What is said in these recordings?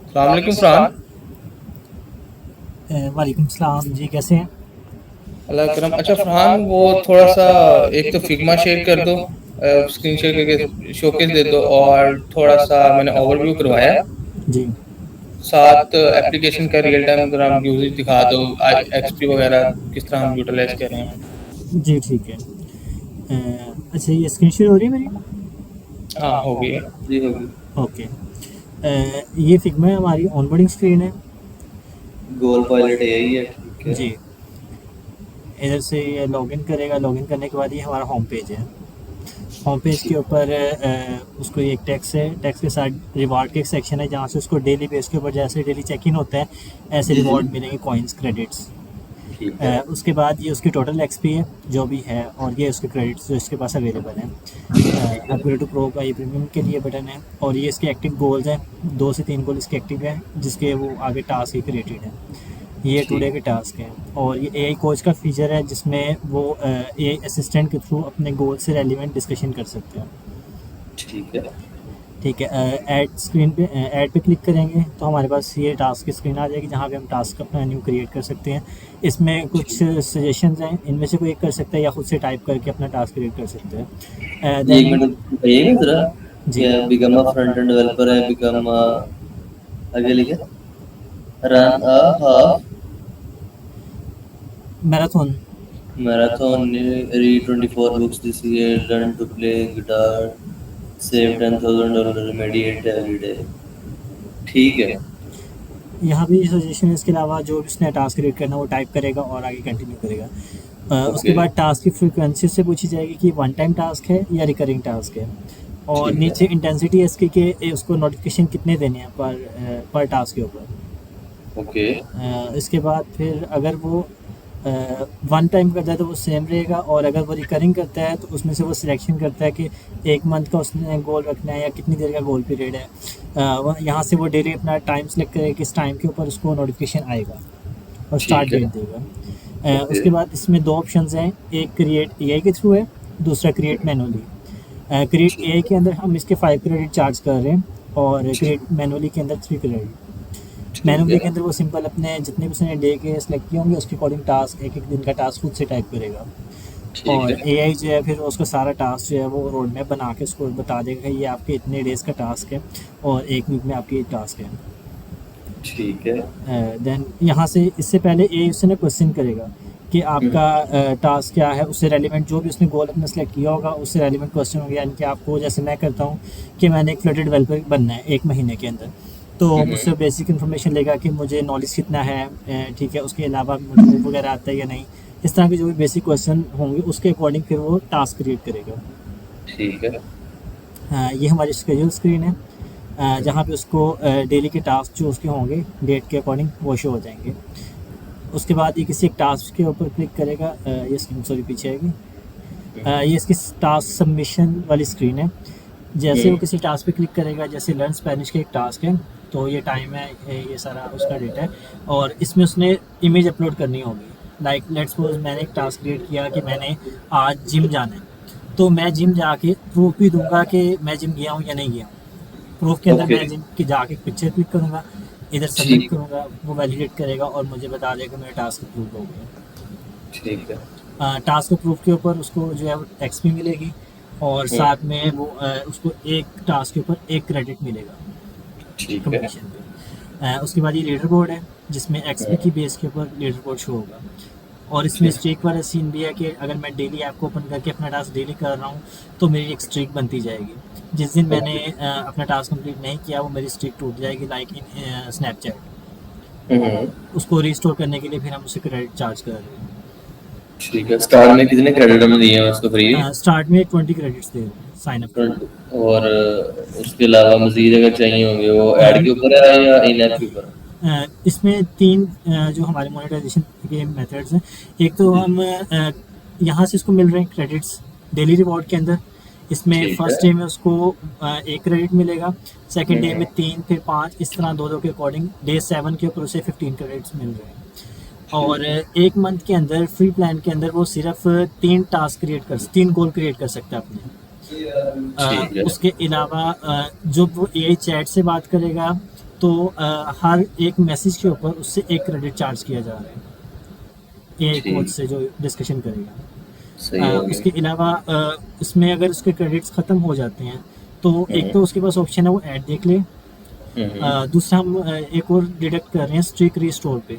अस्सलाम वालेकुम फरहान। वालेकुम सलाम जी, कैसे हैं? अल्लाह करम। अच्छा फरहान, वो थोड़ा सा एक तो फिग्मा शेयर कर दो, स्क्रीन शेयर करके शोकेस दे दो, और थोड़ा सा मैंने ओवरव्यू करवाया, जी साथ एप्लीकेशन का रियल टाइम अगर हम यूजेज दिखा दो, एक्सपी वगैरह किस तरह हम यूटिलाइज कर रहे हैं। जी ठीक है। अच्छा, ये स्क्रीन शेयर हो रही है मेरी? हाँ, हो गई है। जी होगी। ओके। ये फिग्मा हमारी ऑनबोर्डिंग स्क्रीन है। गोल पायलट यही है, ठीक है। जी, इधर से ये लॉगिन करेगा। लॉगिन करने के बाद ये हमारा होम पेज है। होम पेज के ठीक ऊपर उसको ये एक टैक्स है। टैक्स के साथ रिवार्ड के एक सेक्शन है जहाँ से उसको डेली बेस के ऊपर जैसे डेली चेक इन होता है ऐसे जी जी। रिवॉर्ड मिलेंगे, कॉइन्स, क्रेडिट्स। ठीक है। उसके बाद ये उसकी टोटल एक्सपी है जो भी है, और ये उसके क्रेडिट्स जो इसके पास अवेलेबल हैं। ठीक है। अपग्रेड टू प्रो का ये प्रीमियम के लिए बटन है, और ये इसके एक्टिव गोल्स हैं। 2 से 3 गोल इसके एक्टिव हैं जिसके वो आगे टास्क ही क्रिएटेड हैं। ये टुडे ठीक के टास्क हैं। और ये एआई कोच का फीचर है जिसमें वो एआई असिस्टेंट के थ्रू अपने गोल से रेलिवेंट डिस्कशन कर सकते हैं। ठीक है। ठीक है। ऐड स्क्रीन पे ऐड पे क्लिक करेंगे तो हमारे पास ये टास्क की स्क्रीन आ जाएगी जहाँ पे हम टास्क अपना न्यू क्रिएट कर सकते हैं। इसमें कुछ ठीक। सजेशंस हैं, इनमें से कोई एक कर सकता है या खुद से टाइप करके अपना टास्क क्रिएट कर सकते हैं। ये एक देन मिनट बताइएगा जरा। जी, क्या become a front end developer है, बिकम आगे लिखे run a half marathon. Marathon, read 24 books this year, learn to play guitar, save $10,000, meditate every day. ठीक है। यहाँ भी सजेशन है। इसके अलावा जो भी उसने टास्क क्रिएट करना है वो टाइप करेगा और आगे कंटिन्यू करेगा। उसके ओके। बाद टास्क की फ्रीक्वेंसी से पूछी जाएगी कि वन टाइम टास्क है या रिकरिंग टास्क है। और ठीक है। नीचे इंटेंसिटी है इसकी कि उसको नोटिफिकेशन कितने देने हैं पर टास्क के ऊपर। ओके। इसके बाद फिर अगर वो वन टाइम करता है तो वो सेम रहेगा, और अगर वो रिकरिंग करता है तो उसमें से वो सिलेक्शन करता है कि 1 मंथ का उसने गोल रखना है या कितनी देर का गोल पीरियड है। यहाँ से वो डेली अपना टाइम सेलेक्ट करेगा किस टाइम के ऊपर उसको नोटिफिकेशन आएगा और स्टार्ट ठीक है। डेट देगा। ओके। उसके बाद इसमें 2 ऑप्शंस हैं। एक क्रिएट एआई के थ्रू है, दूसरा क्रिएट मैनुअली। क्रिएट ठीक एआई के अंदर हम इसके 5 क्रेडिट चार्ज कर रहे हैं, और ठीक क्रिएट मैनुअली के अंदर 3 क्रेडिट। ठीक मैनुअली है। के अंदर वो सिंपल अपने जितने भी उसने डे के सेलेक्ट किए होंगे उसके अकॉर्डिंग टास्क एक एक दिन का टास्क खुद से टाइप करेगा। ठीक और है। एआई जो है फिर उसका सारा टास्क जो है वो रोड मैप बना के उसको बता देगा ये आपके इतने डेज़ का टास्क है और 1 वीक में आपकी टास्क है। ठीक है। देन यहाँ से इससे पहले एआई उससे ना क्वेश्चन करेगा कि हम्म। आपका टास्क क्या है। उससे रेलिवेंट जो भी उसने गोल अपना सेलेक्ट किया होगा उससे रेलिवेंट क्वेश्चन होंगे। यानी कि आपको, जैसे मैं करता हूँ कि मैंने एक फ्लटर डेवलपर बनना है 1 महीने के अंदर, तो मुझसे बेसिक इन्फॉर्मेशन लेगा कि मुझे नॉलेज कितना है, ठीक है, उसके अलावा मुझे मूव वगैरह आता है या नहीं। इस तरह के जो भी बेसिक क्वेश्चन होंगे उसके अकॉर्डिंग फिर वो टास्क क्रिएट करेगा। ठीक है। ये हमारी शेड्यूल स्क्रीन है, जहाँ पे उसको डेली के टास्क जो उसके होंगे डेट के अकॉर्डिंग वो शो हो जाएंगे। उसके बाद ये किसी एक टास्क के ऊपर क्लिक करेगा। ये स्क्रीन सॉरी पीछे आएगी। ये इसकी टास्क सबमिशन वाली स्क्रीन है। जैसे वो किसी टास्क पे क्लिक करेगा, जैसे लर्न स्पेनिश का एक टास्क है, तो ये टाइम है, ये सारा उसका डेटा है, और इसमें उसने इमेज अपलोड करनी होगी। लाइक लेट्स सपोज मैंने एक टास्क क्रिएट किया कि मैंने आज जिम जाना है, तो मैं जिम जाके प्रूफ भी दूंगा कि मैं जिम गया हूँ या नहीं गया हूँ। प्रूफ के अंदर ओके। मैं जिम की जाके पिक्चर क्लिक करूँगा, इधर सबमिट ठीक। करूँगा, वो वैलिडेट करेगा और मुझे बता देगा मेरा टास्क अप्रूव हो गया। ठीक है। टास्क अप्रूव के ऊपर उसको जो है वो एक्सपी मिलेगी, और हम्म। साथ में वो उसको एक टास्क के ऊपर 1 क्रेडिट मिलेगा ठीक है। कंप्लीशन पे। उसके बाद ये लीडर बोर्ड है जिसमें एक्सपी की बेस के ऊपर लीडर बोर्ड शो होगा। और इसमें ठीक। स्ट्रीक वाला सीन भी है कि अगर मैं डेली ऐप को ओपन करके अपना टास्क डेली कर रहा हूँ तो मेरी एक स्ट्रीक बनती जाएगी। जिस दिन मैंने ओके। अपना टास्क कंप्लीट नहीं किया वो मेरी स्ट्रीक टूट जाएगी, लाइक इन स्नैपचैट। हम्म। उसको रिस्टोर करने के लिए फिर हम उसे क्रेडिट चार्ज कर रहे हैं। ठीक है। स्टार्ट में कितने क्रेडिट हमें दिए हैं उसको फ्री? स्टार्ट में 20 क्रेडिट्स दे रहे हैं साइन अप के लिए। और उसके अलावा मजीद अगर चाहिए होंगे वो ऐड के ऊपर है या इन ऐप के ऊपर? इसमें 3 जो हमारे मोनेटाइजेशन के मेथड्स हैं। एक तो जी। हम यहाँ से इसको मिल रहे हैं क्रेडिट्स डेली रिवॉर्ड के अंदर। इसमें ठीक है। फर्स्ट डे में उसको 1 क्रेडिट मिलेगा, सेकंड डे में हम्म। 3, फिर 5, इस तरह दो दो के अकॉर्डिंग डे 7 के ऊपर उसे 15 क्रेडिट्स मिल रहे हैं। और ठीक है। 1 मंथ के अंदर फ्री प्लान के अंदर वो सिर्फ 3 गोल क्रिएट कर सकता है अपने। ठीक है। उसके अलावा जब वो एआई चैट से बात करेगा तो हर एक मैसेज के ऊपर उससे 1 क्रेडिट चार्ज किया जा रहा है एआई कोच ठीक, से जो डिस्कशन करेगा। सही हो उसके गया। अलावा इसमें अगर उसके क्रेडिट्स ख़त्म हो जाते हैं तो एक हम्म तो उसके पास ऑप्शन है वो ऐड देख ले। हम्म दूसरा हम एक और डिडक्ट कर रहे हैं स्ट्रीक रिस्टोर पे।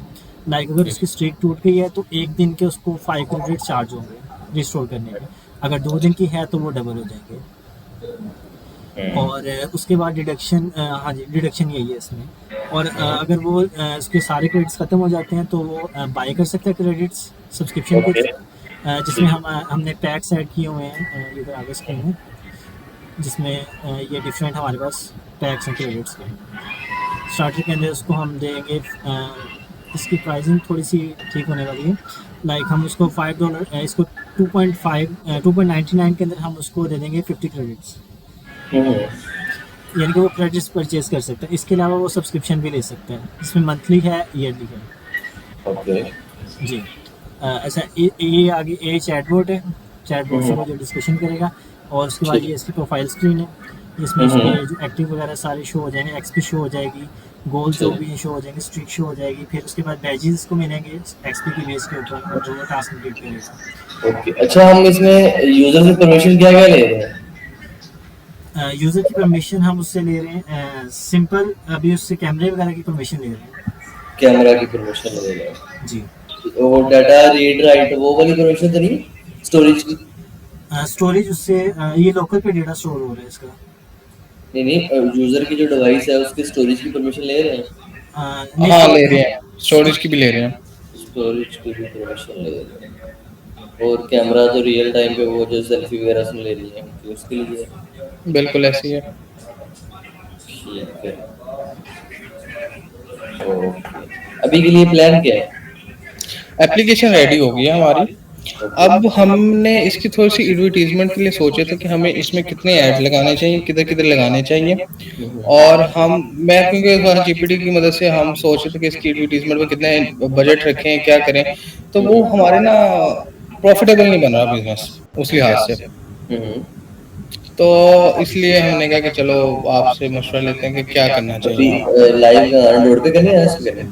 लाइक अगर उसकी स्ट्रीक टूट गई है तो 1 दिन के उसको 5 क्रेडिट चार्ज होंगे रिस्टोर करने के। अगर 2 दिन की है तो वो डबल हो जाएंगे। हम्म और उसके बाद डिडक्शन, हाँ जी, डिडक्शन यही है इसमें। और अगर वो उसके सारे क्रेडिट्स ख़त्म हो जाते हैं तो वो बाय कर सकता है क्रेडिट्स सब्सक्रिप्शन के ओके। थ्रू, जिसमें हमने टैक्स ऐड किए हुए हैं इधर आगे स्क्रीन में, जिसमें ये डिफरेंट हमारे पास टैक्स हैं क्रेडिट्स के। स्टार्टर के अंदर उसको हम देंगे, इसकी प्राइसिंग थोड़ी सी ठीक होने वाली है। लाइक हम उसको $5, इसको 2.99 के अंदर हम उसको दे देंगे 50 क्रेडिट्स। हम्म यानी कि वो क्रेडिट्स परचेज कर सकता है। इसके अलावा वो सब्सक्रिप्शन भी ले सकते हैं, इसमें मंथली है, ईयरली है। ओके। जी। अच्छा, ये आगे ए चैटबॉट है। चैटबॉट से वो जो डिस्कशन करेगा। और उसके बाद ठीक। ये इसकी प्रोफाइल स्क्रीन है, जिसमें इसके जो एक्टिव वगैरह सारे शो हो जाएंगे, एक्सपी शो हो जाएगी, गोल जो ठीक। भी शो हो जाएंगे, स्ट्रीक शो हो जाएगी। फिर उसके बाद बैजेस को मिलेंगे एक्सपी की बेस के ऊपर जो वो टास्क कंप्लीट करेगा। ओके, अच्छा हम इसमें यूजर से परमिशन क्या क्या ले रहे हैं? यूज़र की परमिशन हम उससे ले रहे हैं सिंपल, अभी उससे कैमरे वगैरह की परमिशन ले रहे हैं। कैमरा की परमिशन ले रहे जी। हैं, वो डाटा रीड राइट वो वाली परमिशन तो नहीं, स्टोरेज की? स्टोरेज उससे ये लोकल पे डेटा स्टोर हो रहा है इसका। नहीं नहीं, यूजर की जो डिवाइस है उसकी स्टोरेज की परमिशन ले रहे हैं? नहीं, हाँ ले रहे हैं, स्टोरेज की भी ले रहे हैं। स्टोरेज की भी परमिशन ले रहे हैं। और कैमरा तो रियल टाइम पे वो जो सेल्फी वगैरह सुन ले रही है कि उसके लिए? बिल्कुल ऐसी है। ठीक है। ओके, अभी के लिए प्लान क्या है? एप्लीकेशन रेडी हो गई है हमारी। ओके। अब हमने इसकी थोड़ी सी एडवर्टीजमेंट के लिए सोचे थे कि हमें इसमें कितने ऐड लगाने चाहिए, किधर किधर लगाने चाहिए। और हम मैं क्योंकि वहाँ जीपीटी की मदद से हम सोच रहे थे कि इसकी एडवर्टीजमेंट में कितने बजट रखें, क्या करें। तो वो हमारे ना प्रॉफिटेबल नहीं बन रहा बिजनेस उस लिहाज से। हम्म तो इसलिए हमने कहा कि चलो आपसे मशवरा लेते हैं कि क्या करना अभी चाहिए। लाइव रोड पे करने हैं, इस पे करने हैं?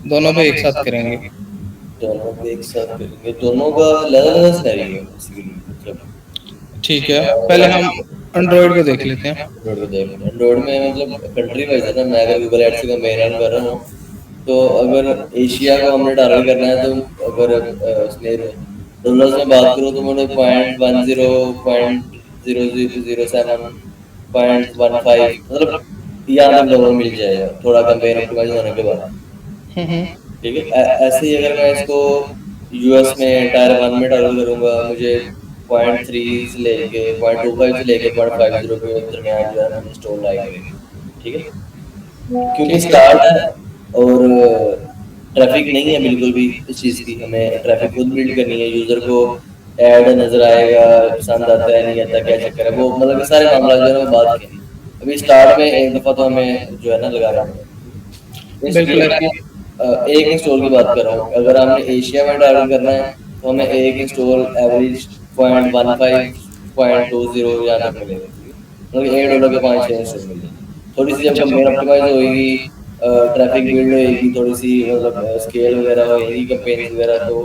दोनों पे एक साथ करेंगे। दोनों पे एक साथ करेंगे, दोनों का अलग अलग सिनेरियो है बेसिकली, मतलब ठीक है, पहले हम एंड्रॉयड को देख लेते हैं। एंड्रॉइड को देख लें। एंड्रॉइड में मतलब कंट्री वाइज है ना, मैं अगर गूगल एड्स से कैंपेन रन कर रहा हूँ तो अगर एशिया को हमने टारगेट करना है तो अगर उसमें डॉलर्स में बात करूँ तो मुझे 0.10 0.0007 0.15 मतलब यहाँ तक डॉलर मिल जाएगा थोड़ा कैंपेन ऑप्टिमाइज होने के बाद। हम्म ठीक है, ऐसे ही अगर मैं इसको यूएस में टायर 1 में टारगेट करूँगा, मुझे 0.3 से लेके 0.25 से लेके 0.50 के दरमियान जो है मुझे स्टोर लाइक करेगी। ठीक है, क्योंकि ठीक है। स्टार्ट है और ट्रैफिक नहीं है बिल्कुल भी इस चीज़ की, हमें ट्रैफिक खुद बिल्ड करनी है। यूज़र को ऐड नज़र आएगा, पसंद आता है नहीं आता, क्या चक्कर है, वो मतलब ये सारे मामला जो है ना वो बात के हैं। अभी स्टार्ट में एक दफ़ा तो हमें जो है ना लगाना पड़ेगा बिल्कुल इसलिए। ऐसी है। एक इंस्टॉल की बात कर रहा हूँ, अगर हमने एशिया में टारगेट करना है तो हमें एक इंस्टॉल एवरेज 0.15 0.20 यहाँ तक मिलेगा। मतलब $1 के 5-6 इंस्टॉल मिलेंगे। थोड़ी सी जब कंपेन ऑप्टिमाइज होएगी, ट्रैफिक बिल्ड होएगी, थोड़ी सी मतलब स्केल वगैरह होएगी कंपेन्स वगैरह, तो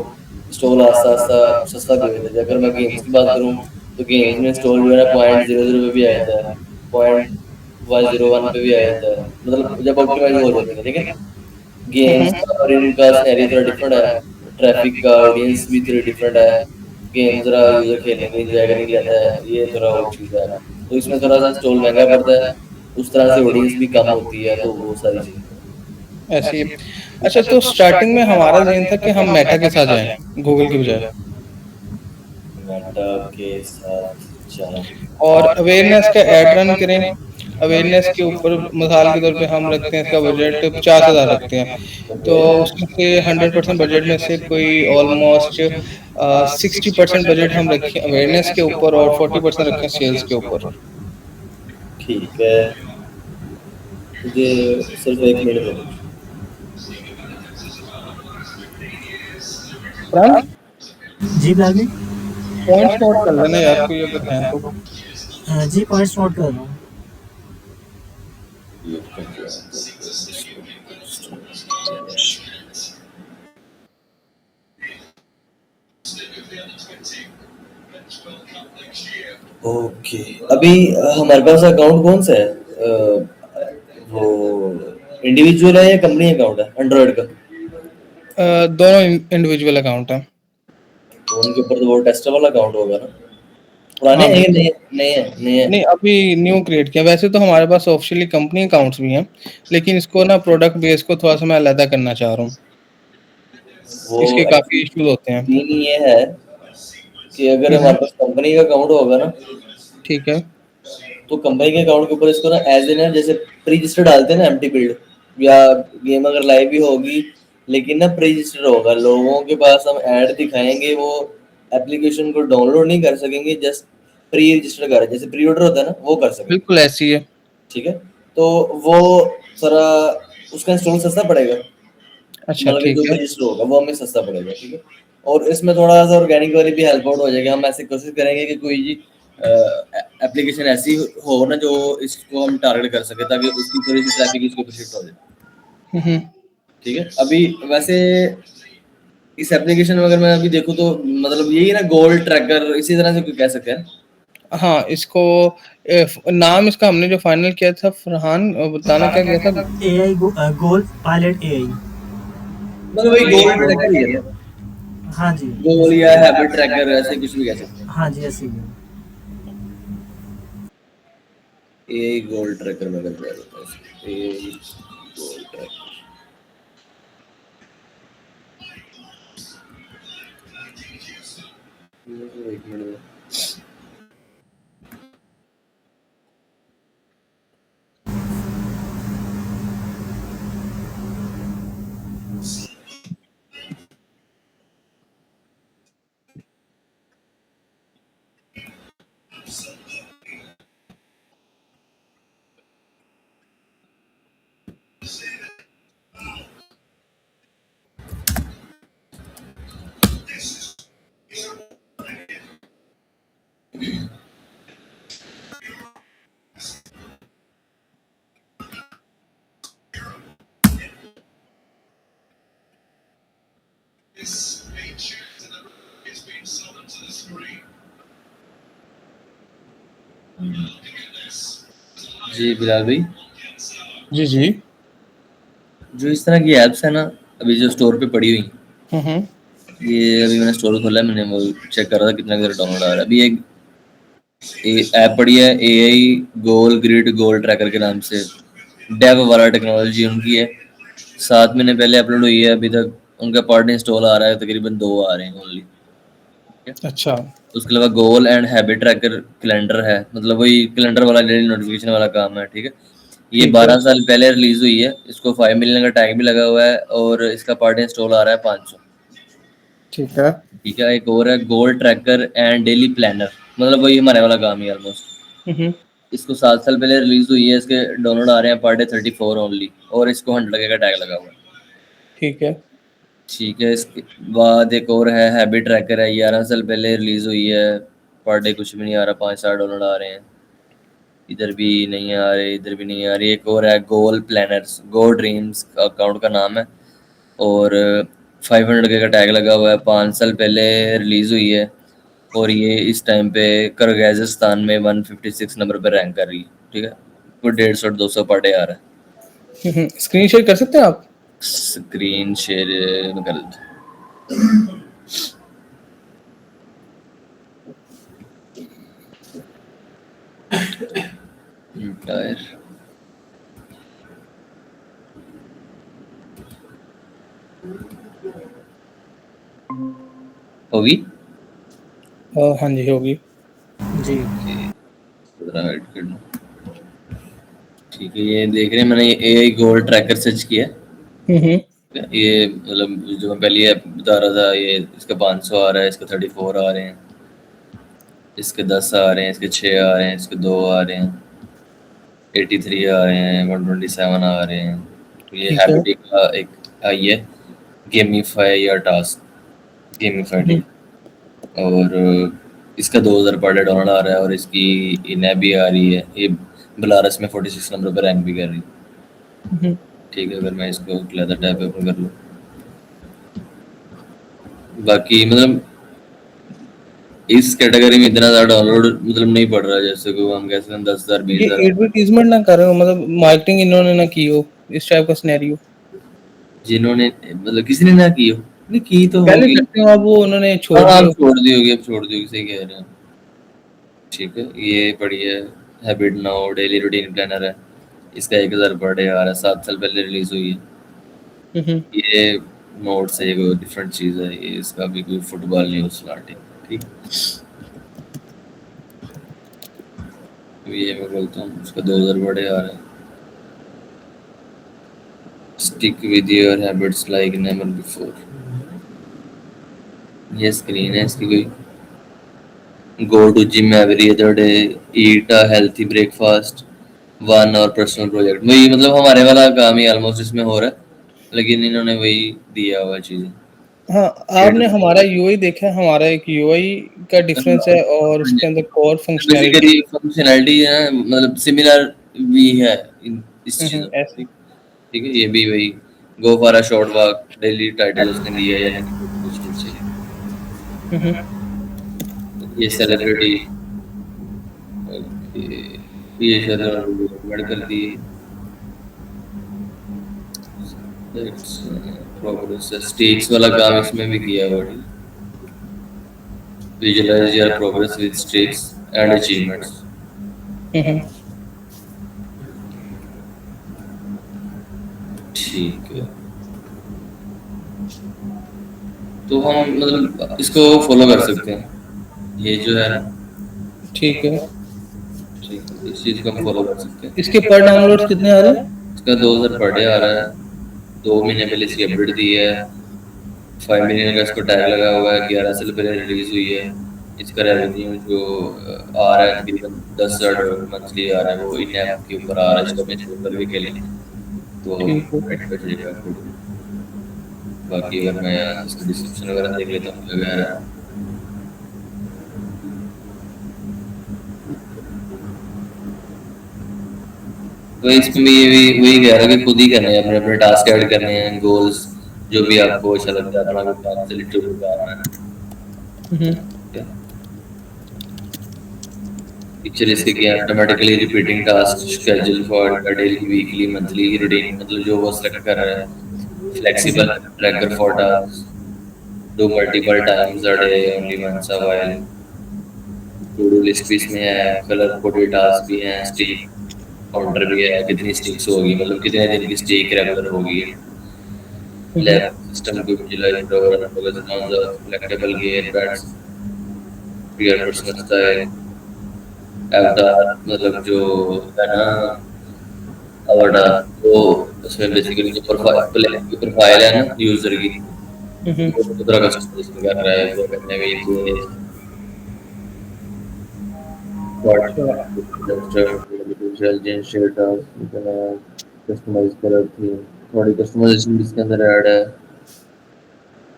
इंस्टॉल आस्ता आस्ता सस्ता भी हो जाता है। अगर मैं गेम्स की बात करूँ तो गेम्स में इंस्टॉल जो है ना 0.00 पे भी आ जाता है, 0.101 पे भी आ जाता है, मतलब जब ऑप्टिमाइज हो जाती है। लेकिन गेम्स का और इनका सिनेरियो थोड़ा डिफरेंट है, ट्रैफिक का ऑडियंस भी थोड़ी डिफरेंट है, गेम ज़रा यूज़र खेलने के लिए एंजॉय करने के लिए आता है, ये थोड़ा और चीज़ है। तो इसमें थोड़ा सा इंस्टॉल महंगा पड़ता है, उस तरह से ऑडियंस भी कम होती है, तो वो सारी चीज़ें। ऐसी है। अच्छा, तो स्टार्टिंग में हमारा ज़हन था कि हम मेटा के साथ जाएं, गूगल की बजाय। मेटा के साथ जाएं। और अवेयरनेस का ऐड रन करें। अवेयरनेस के ऊपर मिसाल के तौर पे हम रखते हैं, इसका बजट 50,000 रखते हैं। तो ओके। उसमें से 100% बजट में से कोई ऑलमोस्ट 60% बजट हम रखें अवेयरनेस के ऊपर और 40% रखें सेल्स के ऊपर। ठीक है, मुझे सिर्फ 1 मिनट दो। फ्रंट जी बिलाल जी। पॉइंट्स नोट कर लेना यार, कोई अगर हैं तो। जी पॉइंट्स नोट कर रहा हूँ। ओके, अभी हमारे पास अकाउंट कौन सा है? वो इंडिविजुअल है या कंपनी अकाउंट है एंड्रॉइड का? दोनों इंडिविजुअल अकाउंट हैं। तो उनके ऊपर तो वो टेस्टेबल अकाउंट होगा ना? पुराने हाँ हैं या बिल्कुल। नए? नए हैं, नए हैं। नहीं, अभी न्यू क्रिएट किया। वैसे तो हमारे पास ऑफिशियली कंपनी अकाउंट्स भी हैं, लेकिन इसको ना प्रोडक्ट बेस को थोड़ा-सा मैं अलग करना चाह रहा हूँ। वो इसके काफ़ी एक्चुअली इश्यूज़ होते हैं। सीन ये है कि अगर हुँ, हुँ। हमारे पास कंपनी का अकाउंट होगा ना, ठीक है। तो कंपनी के अकाउंट के ऊपर इसको ना एज इन जैसे प्री रजिस्टर डालते हैं ना, एम्प्टी बिल्ड, या गेम अगर लाइव भी होगी लेकिन ना प्री रजिस्टर होगा, लोगों के पास हम ऐड दिखाएंगे, वो एप्लीकेशन को डाउनलोड नहीं कर सकेंगे, जस्ट प्री रजिस्टर कर, जैसे प्री ऑर्डर होता है ना, वो कर सकेंगे। बिल्कुल ऐसे ही है। ठीक है, तो वो सारा उसका इंस्टॉल सस्ता पड़ेगा, अच्छा, मतलब कि ठीक जो है। भी रजिस्टर होगा वो हमें सस्ता पड़ेगा। ठीक है, और इसमें थोड़ा सा ऑर्गेनिक वाली भी हेल्प आउट हो जाएगी। हम ऐसे कोशिश करेंगे कि कोई जी एप्लीकेशन ऐसी हो ना जो इसको हम टारगेट कर सके, ताकि उसकी थोड़ी सी ट्रैफिक इसके ऊपर शिफ्ट हो जाए। हुँ, हुँ। ठीक है, अभी वैसे इस एप्लीकेशन में अगर मैं अभी देखूँ तो मतलब यही है ना, गोल ट्रैकर इसी तरह से कोई कह सकते हैं। हाँ, इसको नाम इसका हमने जो फाइनल किया था फरहान, बताना क्या किया था? एआई गोल पायलट एआई। मतलब वही गोल ट्रैकर ही है ना, हाँ जी, गोल ऐसे या हैबिट ट्रैकर ऐसे कुछ भी कह सकते हैं। हाँ जी, ऐसे ही है। ए गोल ट्रैकर में कर दिया ए गोल ट्रैकर। एक मिनट। जी बिलाल भाई, जी, जी। जो इस तरह की ऐप्स है ना, अभी जो स्टोर पे पड़ी हुई, हुँ, हुँ। ये अभी मैंने स्टोर खोला है, मैंने वो चेक कर रहा था कितना कितना डाउनलोड आ रहा है। अभी एक ऐप पड़ी है एआई गोल ग्रिड गोल ट्रैकर के नाम से, डेव वाला टेक्नोलॉजी उनकी है। 7 महीने पहले अपलोड हुई है, अभी तक उनका पार्ट इंस्टॉल आ रहा है, तकरीबन 2 आ रहे हैं ओनली। अच्छा। उसके अलावा goal and habit tracker calendar है, मतलब वही कैलेंडर वाला डेली नोटिफिकेशन वाला काम है। ठीक है, ये ठीक है, 12 साल पहले रिलीज हुई है, इसको 5 मिलियन का टैग भी लगा हुआ है, और इसका पार्ट इंस्टॉल आ रहा है 500। ठीक है। ठीक है, एक और है गोल ट्रैकर एंड डेली प्लानर, मतलब वही हमारे वाला काम ही ऑलमोस्ट। हुँ, हुँ। इसको 7 साल पहले रिलीज हुई है, इसके डाउनलोड आ रहे हैं पर डे 34 ओनली, और इसको 100 का टैग लगा हुआ है। ठीक है। ठीक है, इसके बाद एक और है हैबिट ट्रैकर है, 11 साल पहले रिलीज हुई है, पर डे कुछ भी नहीं आ रहा, 5 स्टार डाउनलोड आ रहे हैं। इधर भी नहीं आ रहे, इधर भी नहीं आ रही। एक और है गोल प्लानर्स, गो ड्रीम्स अकाउंट का नाम है, और 500 का टैग लगा हुआ है, 5 साल पहले रिलीज हुई है, और ये इस टाइम पे किर्गिज़स्तान में 156 नंबर पर रैंक कर रही है। ठीक है, कोई 150 200 पर डे आ रहा है। हुँ, हुँ। स्क्रीन शेयर कर सकते हैं आप? स्क्रीन शेयर में कर देता हूँ। टायर होगी। हाँ जी, होगी। जी। जरा hide कर लूँ। ठीक है, ये देख रहे हैं, मैंने एआई गोल ट्रैकर सर्च किया है। हुँ, हुँ। ये मतलब जो मैं पहले ऐप बता रहा था, ये इसका 500 आ रहा है, इसका 34 आ रहे हैं, इसके 10 आ रहे हैं, इसके 6 आ रहे हैं, इसके 2 आ रहे हैं, 83 आ रहे हैं, 127 आ रहे हैं। तो ये ठीक है। हैबिट का एक आई है, गेमीफाई या टास्क गेमीफाई। हुँ, ठीक है, और इसका 2000 पर डे डाउनलोड आ रहा है, और इसकी इनएप भी आ रही है, ये बेलारस में 46 नंबर पर रैंक भी कर रही है। ठीक है, अगर मैं इसको लेदर टैब पे ओपन कर लूँ, बाकी मतलब इस कैटेगरी में इतना ज़्यादा डाउनलोड मतलब नहीं पड़ रहा, जैसे कि हम कह सकते हैं 10,000 ये 20,000 एडवर्टीजमेंट ना कर रहे हो, मतलब मार्केटिंग इन्होंने ना की हो, इस टाइप का सिनेरियो। जिन्होंने मतलब किसी ने ना की हो, नहीं की तो पहले होगी। करते हो आप, वो उन्होंने हाँ छोड़ हाँ, दिया अब हो। छोड़ दी होगी, अब छोड़ दी होगी, सही कह रहे हैं। ठीक है, ये बढ़िया है। Habit now daily routine planner है, इसका 1,000 पर डे आ रहा है, 7 साल पहले रिलीज हुई है। हम्म। ये नोट से एक डिफरेंट चीज़ है, ये इसका भी कोई फुटबॉल न्यूज़ स्टार्टिंग। ठीक, तो ये मैं बोलता हूँ उसका 2,000 पर डे आ रहा है। Stick with your habits like never before, ये स्क्रीन है इसकी कोई। Go to gym every other day, eat a healthy breakfast, 1 hour personal project. वही मतलब हमारे वाला काम ही ऑलमोस्ट इसमें हो रहा है, लेकिन इन्होंने वही दिया हुआ चीज़ें। हाँ, आपने हमारा यूआई देखा है, हमारा एक यूआई का डिफरेंस है और उसके अंदर कोर फंक्शनैलिटी। बेसिकली फंक्शनैलिटी है ना, मतलब सिमिलर भी है इस चीज़ों में। ऐसे। ठीक, ठीक है, ये भी वही go for a short walk, daily title उसने दिया है, यानी कि मोटिवेशनल चाहिए। हम्म। ये सेलिब्रिटी, ओके, ये शायद रिकमेंड कर दी। प्रोग्रेस स्टेक्स वाला काम इसमें भी किया हुआ है। Visualise your progress with stakes and achievements. Hmm. ठीक है, तो हम मतलब इसको फॉलो कर सकते हैं, ये जो है ना। ठीक है। ठीक है, इस चीज़ को हम फॉलो कर सकते हैं। इसके पर डाउनलोड्स कितने आ रहे हैं? इसका 2,000 पर डे आ रहा है, 2 महीने पहले इसकी अपडेट दी है, 5 मिलियन का इसको टैग लगा हुआ है, 11 साल पहले रिलीज हुई है। इसका रेवेन्यू जो आ रहा है तकरीबन $10,000 मंथली आ रहा है, वो इन ऐप के ऊपर आ रहा है, इसको अपने स्टोर पर भी खेलें तो ठीक है। नेट पे चलेगा आपको। बाकी अगर मैं यहाँ से इसका डिस्क्रिप्शन वगैरह देख लेता हूँ वगैरह, तो इसमें भी ये भी वही कह रहा है कि खुद ही करने हैं, अपने अपने टास्क ऐड करने हैं, गोल्स जो भी आपको अच्छा लगता है, अपना कोई काम से रिलेटेड काम है। हम्म। पिक्चर इसके क्या, automatically repeating task, schedule for daily weekly monthly routine, मतलब जो वो सेलेक्ट कर रहा है। Flexible tracker for task, do multiple times a day only once a while. To do list भी इसमें है, कलर कोडेड टास्क भी हैं, स्टिक काउंटर भी है, कितनी स्टिक्स होगी, मतलब कितने दिन की स्टिक रेगुलर होगी। हम्म। लैब सिस्टम को visualize program focus on the collectible gear pads, your personal style, अवतार मतलब जो है ना, अवतार, वो उसमें बेसिकली जो प्रोफाइल है ना यूजर की, हम्म। वो खुद का कस्टमाइजेशन कर रहा है, वो करने में ये अच्छा। कस्टमाइज कलर थी, थोड़ी कस्टमाइजेशन भी इसके अंदर ऐड है।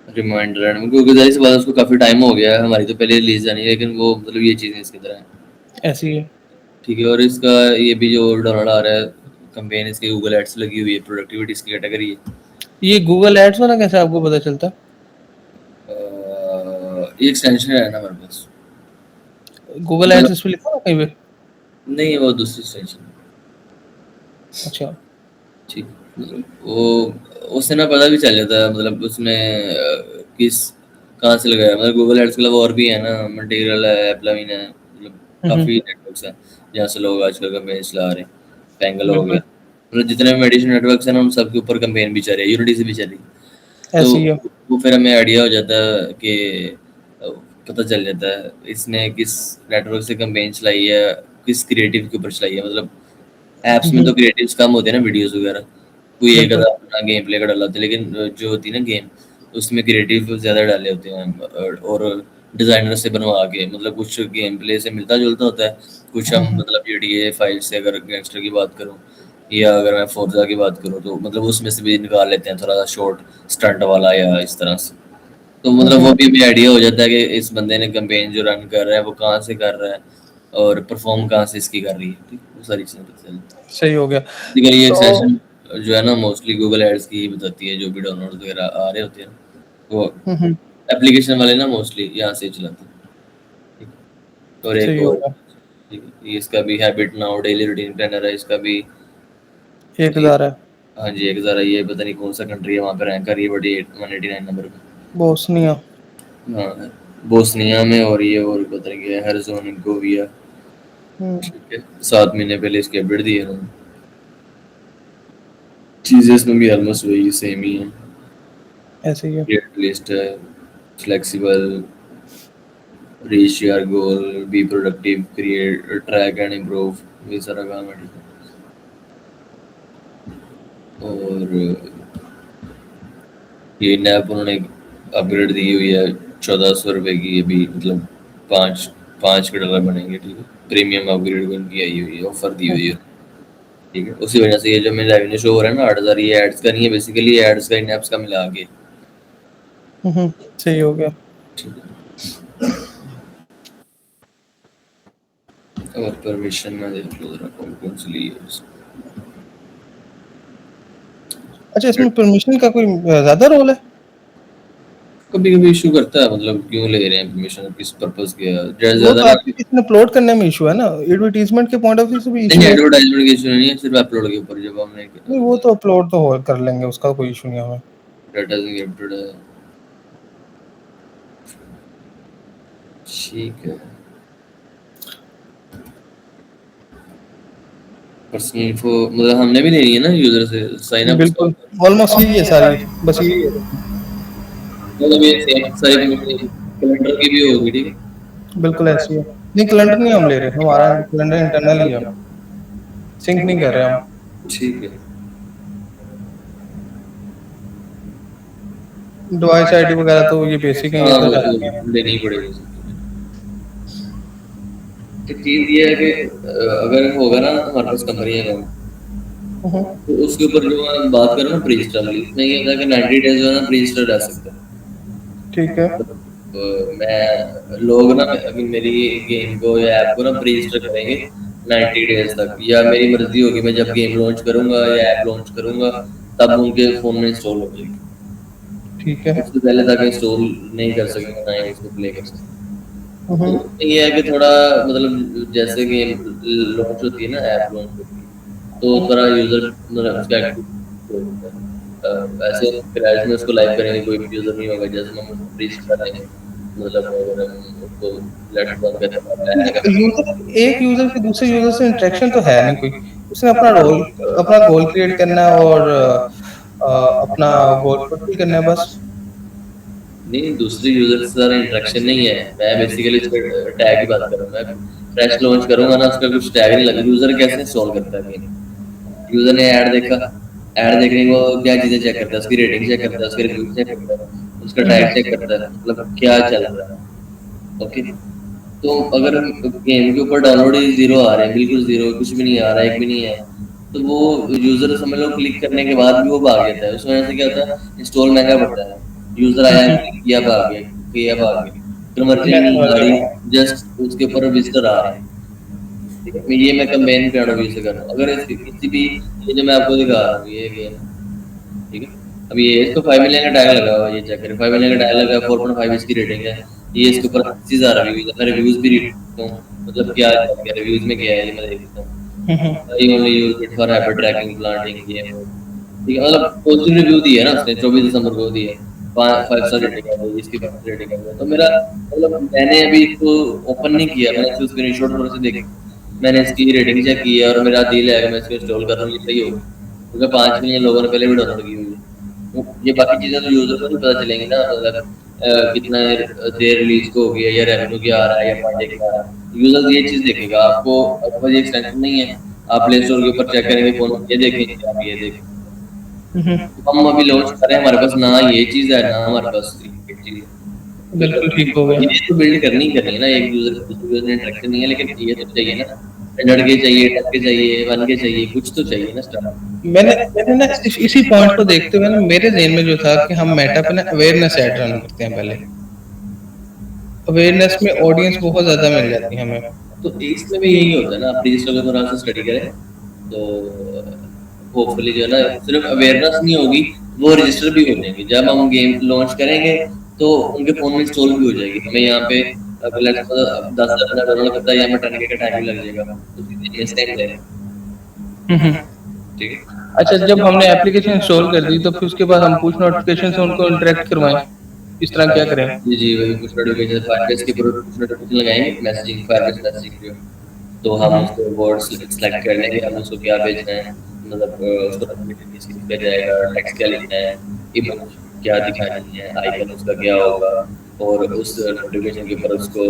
रिमाइंडर एंड क्योंकि जाहिर सी बात है उसको काफ़ी टाइम हो गया है, हमारी तो पहले रिलीज जानी है, लेकिन वो मतलब ये चीज़ें इसके अंदर हैं। ऐसी है। ठीक है, और इसका ये भी जो डाउनलोड आ रहा है, कंपेन इसकी गूगल एड्स लगी हुई है, प्रोडक्टिविटी इसकी कैटेगरी है। ये गूगल एड्स वाला कैसे आपको पता चलता? ये एक्सटेंशन है ना हमारे पास, गूगल मतलब एड्स इस पे लिखा है कहीं पे? नहीं, वो दूसरी एक्सटेंशन। अच्छा। ठीक, मतलब वो उससे ना पता भी चल जाता है, मतलब उसने किस कहाँ से लगाया, मतलब गूगल एड्स के अलावा और भी है ना, मटेरियल है, एप्लाइन है, मतलब हम्म। काफ़ी नेटवर्क्स हैं जहाँ से लोग आजकल कंपेन चला रहे हैं। पेंगल हो गया, बिल्कुल। मतलब जितने भी मेडिसिन नेटवर्क्स हैं ना, उन सब के ऊपर कंपेन भी चल रही है, यूनिटी से भी चल रही है। तो ऐसी है। वो फिर हमें आइडिया हो जाता है कि अ, पता चल जाता है इसने किस नेटवर्क से कंपेन चलाई है, किस क्रिएटिव के ऊपर चलाई है। मतलब ऐप्स में तो क्रिएटिव्स कम होते हैं ना, वीडियोस वगैरह, कोई एक बिल्कुल। आधा अपना गेम प्ले का डाला होता है, लेकिन जो होती है ना गेम, उसमें क्रिएटिव ज़्यादा डाले होते हैं, और डिज़ाइनर से बनवा के, मतलब कुछ गेम प्ले से मिलता जुलता होता है, कुछ हम मतलब GTA 5 से अगर गैंगस्टर की बात करूँ, या अगर मैं फोर्जा की बात करूँ, तो मतलब उसमें से भी निकाल लेते हैं थोड़ा सा शॉर्ट स्टंट वाला या इस तरह से। तो मतलब वो भी हमें आइडिया हो जाता है कि इस बंदे ने कैंपेन जो रन कर रहा है वो कहाँ से कर रहा है, और परफॉर्म कहाँ से इसकी कर रही है। ठीक, वो सारी चीज़ें पता चलती सही हो गया। है। ये तो एक्सटेंशन जो है ना मोस्टली गूगल एड्स की ही बताती है, जो भी डाउनलोड वगैरह आ रहे होते हैं वो हम्म, एप्लीकेशन वाले ना मोस्टली यहाँ से चलाते हैं। ठीक है। और एक सही और, होगा। ठीक है, ये इसका भी habit now daily routine planner है, इसका भी। 1000 है। हाँ जी, एक ज़रा ये पता नहीं कौन सा कंट्री है वहाँ पे रैंक कर रही है, बट ये 189 नंबर पे। बोस्निया। हाँ, बोस्निया में, और ये और पता नहीं क्या है, हर्ज़ोगोविया। हम्म, ठीक है, 7 महीने पहले इसके अपडेट दिए इन्होंने। चीज़ें इसमें भी ऑलमोस्ट वही सेम ही है। ऐसे ही है। क्रिएट लिस्ट है, flexible, reach your goal, be productive, create, track and improve, ये सारा काम है। ठीक है। और ये नैप उन्होंने अपग्रेड दी हुई है, 1400 रुपये की, अभी मतलब पाँच पाँच के डॉलर बनेंगे। ठीक है, प्रीमियम अपग्रेड उनकी आई हुई है, ऑफर दी हुई है। ठीक है, उसी वजह से ये जो मेरा रेवेन्यू शो हो रहा है ना 8,000, ये एड्स का नहीं है, बेसिकली एड्स का इन एप्स का मिला के। सही हो गया। ठीक है, और परमिशन में देख लो जरा कौन कौन सी ली है इसको। अच्छा, इसमें परमिशन का कोई ज्यादा रोल है? कभी कभी इशू करता है, मतलब क्यों ले रहे हैं परमिशन, किस पर्पस के, ज्यादा वो ज्यादा तो ना। आपके किसी अपलोड करने में इशू है ना, एडवर्टीजमेंट के पॉइंट ऑफ व्यू से भी नहीं, इशू है। एडवर्टाइजमेंट की इशू नहीं है, सिर्फ अपलोड के ऊपर जब हमने नहीं, वो तो अपलोड तो हो कर लेंगे, उसका कोई इशू नहीं है हमें। डाटा एंक्रिप्टेड है। ठीक है, पर्सनल इन्फो मतलब हमने भी लेनी है ना यूजर से, साइन अप। बिल्कुल, ऑलमोस्ट यही है सारी, बस यही है। मतलब ये सेम सारी कैलेंडर की भी होगी। ठीक है। बिल्कुल ऐसी है। नहीं, कैलेंडर नहीं हम ले रहे, हमारा कैलेंडर इंटरनल ही है, सिंक नहीं कर रहे हम। ठीक है। डिवाइस आईडी वगैरह तो ये बेसिक है, ये हाँ, तो वो तो रहती है। लेनी ही पड़ेगी सबको। एक चीज ये है कि अगर होगा ना हमारे पास कंपनी अकाउंट, हम्म, तो उसके ऊपर जो मैं बात करूँ ना प्री इंस्टॉल वाली, इसमें ये होता है कि 90 डेज जो है ना प्री इंस्टॉल रह सकता है। ठीक है। मैं लोग ना अभी मेरी गेम को या ऐप को ना प्री इंस्टॉल करेंगे 90 डेज तक, या मेरी मर्जी होगी, मैं जब गेम लॉन्च करूंगा या ऐप लॉन्च करूंगा तब उनके फोन में इंस्टॉल हो जाएगी। ठीक है। उससे पहले तक इंस्टॉल नहीं कर सकेंगे, ना ही उसको प्ले कर सकेंगे। तो हम्म, ये है कि थोड़ा मतलब जैसे गेम लॉन्च होती है ना, ऐप लॉन्च होती है, तो थोड़ा यूजर मतलब उसका एक्टिव होता है। ऐसे क्रैश में उसको लाइव करेंगे कोई भी यूजर नहीं होगा, जैसे हम उसको फ्रीज कर देंगे, मतलब अगर हम उसको लेट्स बंद करते यूजर एक यूजर के दूसरे यूजर से इंटरेक्शन तो है नहीं कोई। उसने अपना रोल, अपना गोल क्रिएट करना है और अपना गोल फुलफिल करना है बस। नहीं, दूसरे यूजर से ज़्यादा इंटरेक्शन नहीं है, मैं बेसिकली उसका टैग की बात कर रहा हूँ। मैं फ्रेश लॉन्च करूंगा ना, उसका कुछ टैग नहीं लगा। यूजर कैसे इंस्टॉल करता है गेम, यूजर ने ऐड देखा, ऐड देखने को क्या चीजें चेक करता है, उसकी रेटिंग चेक करता है, उसके रिव्यू चेक करता है, उसका टैग चेक करता है, मतलब क्या चल रहा है। ओके, तो अगर गेम के ऊपर डाउनलोड ही जीरो आ रहे हैं, बिल्कुल जीरो, कुछ भी नहीं आ रहा है, एक भी नहीं है, तो वो यूजर समझ लो क्लिक करने के बाद भी वो भाग जाता है। उस वजह से क्या होता है, इंस्टॉल महंगा पड़ता है। यूजर आया, क्लिक किया, भाग गया, किया, भाग गया, कन्वर्जन मैं नहीं समझ आ रहा रही, हूँ। जस्ट उसके ऊपर विजिटर आ रहे हैं। ठीक है, मैं कंपेन पॉइंट ऑफ व्यू से कर रहा हूँ। अगर किसी भी, ये जो मैं आपको दिखा रहा हूँ ये गेम, ठीक है, अब ये इसको 5 मिलियन का टैग लगा हुआ है, ये चेक करें, 5 मिलियन का टैग लगा है, 4.5 इसकी रेटिंग है, ये इसके ऊपर 80,000 रिव्यूज है। मैं रिव्यूज भी रीड करता हूँ, मतलब क्या क्या रिव्यूज में क्या है ये मैं देखता हूँ। I only use it for habit tracking, planting, ये वो। ठीक है, मतलब पॉजिटिव रिव्यू दिया है ना उसने, 24 दिसंबर को दिया है, 5 स्टार रेटिंग है, इसकी 5 रेटिंग है। तो मेरा मतलब मैंने अभी इसको ओपन नहीं किया, मैंने इसको स्क्रीनशॉट थोड़े से देख, मैंने इसकी रेटिंग चेक की है और मेरा दिल है कि मैं इसको इंस्टॉल कर रहा हूँ, ये सही होगा, क्योंकि 5 मिलियन लोगों ने पहले भी डाउनलोड की हुई है। तो ये बाकी चीज़ें तो यूज़र को नहीं पता चलेंगी ना, मतलब कितना देर रिलीज को हो गया, या रेवेन्यू क्या आ रहा है, या पर डे क्या आ रहा है, यूज़र ये चीज़ देखेगा। आपको आपके पास ये एक्सटेंशन नहीं है, आप प्ले स्टोर के ऊपर चेक करेंगे फोन, ये देखेंगे, आप ये देखें। तो हम अभी लॉन्च कर रहे हैं, हमारे पास ना ये चीज़ है, ना हमारे पास ये चीज़ है। बिल्कुल ठीक हो गया। ये तो बिल्ड करनी ही करनी है ना, एक यूज़र दूसरे यूज़र इंटरेक्शन नहीं है, लेकिन ये तो चाहिए ना, 100 के चाहिए, 10 के चाहिए, 1 के चाहिए, कुछ तो चाहिए ना स्टार्ट। मैंने मैंने ना इसी पॉइंट को देखते हुए ना, मेरे ज़हन में जो था कि हम मेटा पे ना अवेयरनेस ऐड रन करते हैं पहले। अवेयरनेस में ऑडियंस बहुत ज़्यादा मिल जाती है हमें। तो इसमें भी यही होता है ना, आप प्ले स्टोर के ऊपर से स्टडी करें, तो होपफुली जो है ना सिर्फ अवेयरनेस नहीं होगी, वो रजिस्टर भी हो जाएंगे। जब हम गेम लॉन्च करेंगे तो उनके फ़ोन में इंस्टॉल भी हो जाएगी। हमें यहाँ पे अब लेट्स सपोज़ 10,000 बंदा डाउनलोड करता है, यहाँ पे 10K का टाइम भी लग जाएगा, तो इस टाइम लगेगा। हुँ, हुँ। ठीक है? अच्छा, जब हमने एप्लीकेशन इंस्टॉल कर दी तो फिर उसके बाद हम पुश नोटिफ़िकेशन से उनको इंटरैक्ट करवाएँ, इस तरह क्या करें? जी, जी, वही पुश नोटिफ़िकेशन फायरबेस के ऊपर पुश नोटिफ़िकेशन लगाएँगे, मैसेजिंग फायरबेस मैसेजिंग जो, तो हुँ, हम हुँ। उसको वर्ड सेलेक्ट कर लेंगे, हमें उसको क्या भेजना है, मतलब उसको नोटिफ़िकेशन किस चीज़ का जाएगा, टेक्स्ट क्या लिखना है, इमेज क्या दिखानी है, आइकन उसका क्या होगा, और उस नोटिफ़िकेशन के ऊपर उसको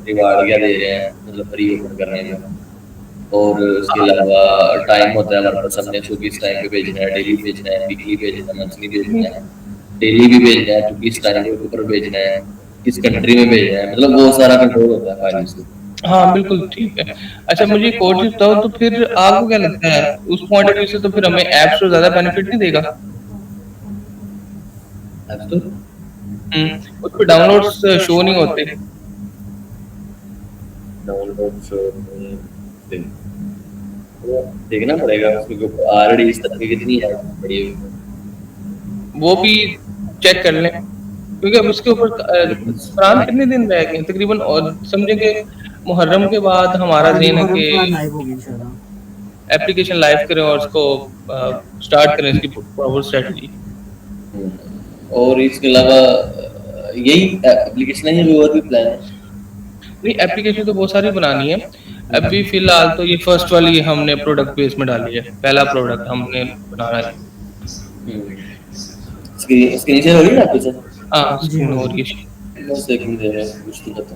रिवार्ड क्या दे रहे हैं, मतलब फ्री ओपन करने का। और उसके अलावा टाइम होता है हमारे पास, हमने उसको किस टाइम पे भेजना है, डेली भेजना है, वीकली भेजना है, मंथली भेजना है, डेली भी भेजना है तो किस टाइम के ऊपर भेजना है, किस कंट्री में भेजना है, मतलब वो सारा कंट्रोल होता है फाइनेंस के। हाँ, बिल्कुल ठीक है। अच्छा, मुझे एक और चीज़ बताओ, तो फिर आपको क्या लगता है उस पॉइंट ऑफ व्यू से तो फिर हमें ऐप स्टोर ज़्यादा बेनिफिट नहीं देगा? ऐप स्टोर हुँ, उस पे डाउनलोड्स शो नहीं होते। डाउनलोड देख देखना पड़ेगा उसके ऊपर ऑलरेडी इस तरह की कितनी है पड़ी हुई। वो भी चेक कर लें, क्योंकि अब इसके ऊपर कुरान कितने दिन रह गए हैं तकरीबन, और समझें कि मुहर्रम के बाद हमारा हाँ जी, ज़हन है मुहर्रम कि के बाद लाइव होगी इंशाल्लाह। एप्लीकेशन लाइव करें और उसको स्टार्ट करें इसकी प्रॉपर स्ट्रैटेजी। और इसके अलावा यही एप्लीकेशन है या कोई और भी प्लान है? नहीं, एप्लीकेशन तो बहुत सारी बनानी है। अभी फ़िलहाल तो ये फर्स्ट वाली हमने प्रोडक्ट बेस में डाली है, पहला प्रोडक्ट हमने बनाना है। स्क्रीन स्क्रीन शेयर हो रही है ना आपके साथ? हाँ, जी स्क्रीन हाँ हो जी। रही है। बस एक मिनट दे रहे हैं, कुछ तो बता।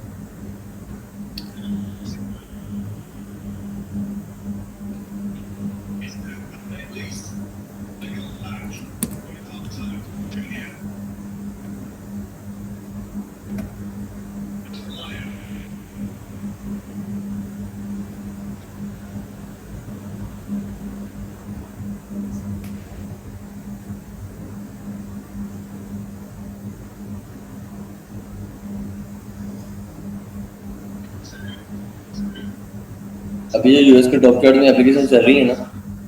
अभी जो यूएस के टॉप चार्ट में एप्लीकेशन चल रही है ना,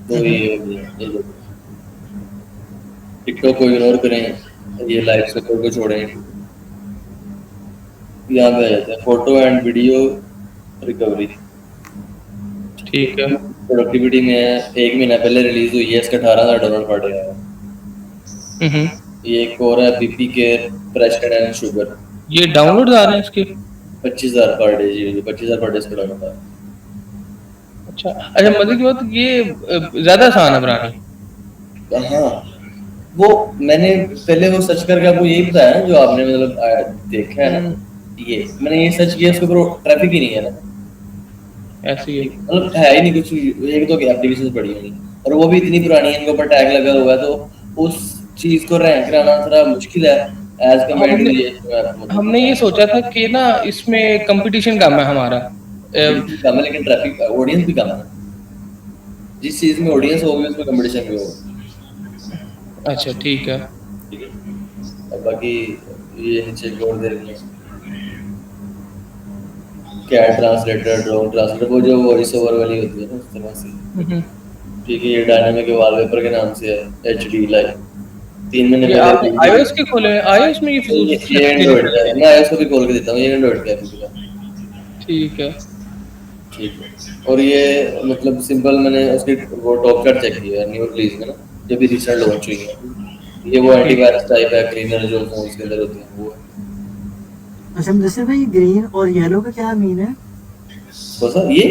तो ये जो टिकटॉक को इग्नोर करें, ये लाइव सपोर्ट को छोड़ें, यहाँ पे आ जाते हैं फोटो एंड वीडियो रिकवरी। ठीक है। प्रोडक्टिविटी में है, 1 महीना पहले रिलीज हुई है, इसका 18,000 डॉलर पड़ गया है। हुँ, हुँ। ये एक और है BP care pressure and sugar, ये डाउनलोड्स आ रहे हैं इसके? 25,000 पर डे जी, 25,000 पर डे इसका डाउनलोड है। अच्छा, अच्छा, मज़े की बात ये ज़्यादा आसान है बनानी। हाँ, वो मैंने पहले वो सर्च करके आपको यही बताया ना जो आपने मतलब देखा है ना, हुँ, ये मैंने ये सर्च किया, उसके ऊपर ट्रैफिक ही नहीं है ना, ऐसे ही है। मतलब है ही नहीं कुछ, एक तो एप्लीकेशन पड़ी हुई और वो भी इतनी पुरानी है, इनके ऊपर टैग लगा हुआ है, तो उस चीज को रैंक कराना थोड़ा मुश्किल है एज कम्पेयर टू हमने ये हमने ये सोचा था कि ना इसमें कंपटीशन कम है हमारा। कंपटीशन कम है लेकिन ट्रैफिक ऑडियंस भी कम है। जिस चीज में ऑडियंस होगी उसमें कंपटीशन भी होगा। अच्छा, ठीक है। ठीक है, और बाकी ये नीचे जोड़ दे रही है कैट ट्रांसलेटर, ड्रोन ट्रांसलेटर, वो जो वॉइस ओवर वाली होती है ना उस तरह से। हुँ, हुँ। ठीक है, ये डायनामिक वॉलपेपर के नाम से है, एचडी लाइव 3 महीने ये पहले आपने आईओएस के खोले हैं? आईओएस में ये ये फ़िज़ूल ये एप्लीकेशन एंड्रॉइड का चलती है, है? मैं आईओएस को भी खोल के देता हूँ, ये एंड्रॉइड का है पूरा। ठीक है। ठीक है, और ये मतलब सिंपल मैंने उसकी वो टॉप चार्ट चेक किया है न्यू रिलीज में ना, जो भी रिसेंट लॉन्च हुई है, ये वो ठीक। एंटीवायरस टाइप है, क्लीनर जो फोन्स के अंदर होते हैं वो है। अच्छा मुदस्सिर भाई, ग्रीन और येलो का क्या मीन है? कौन सा ये?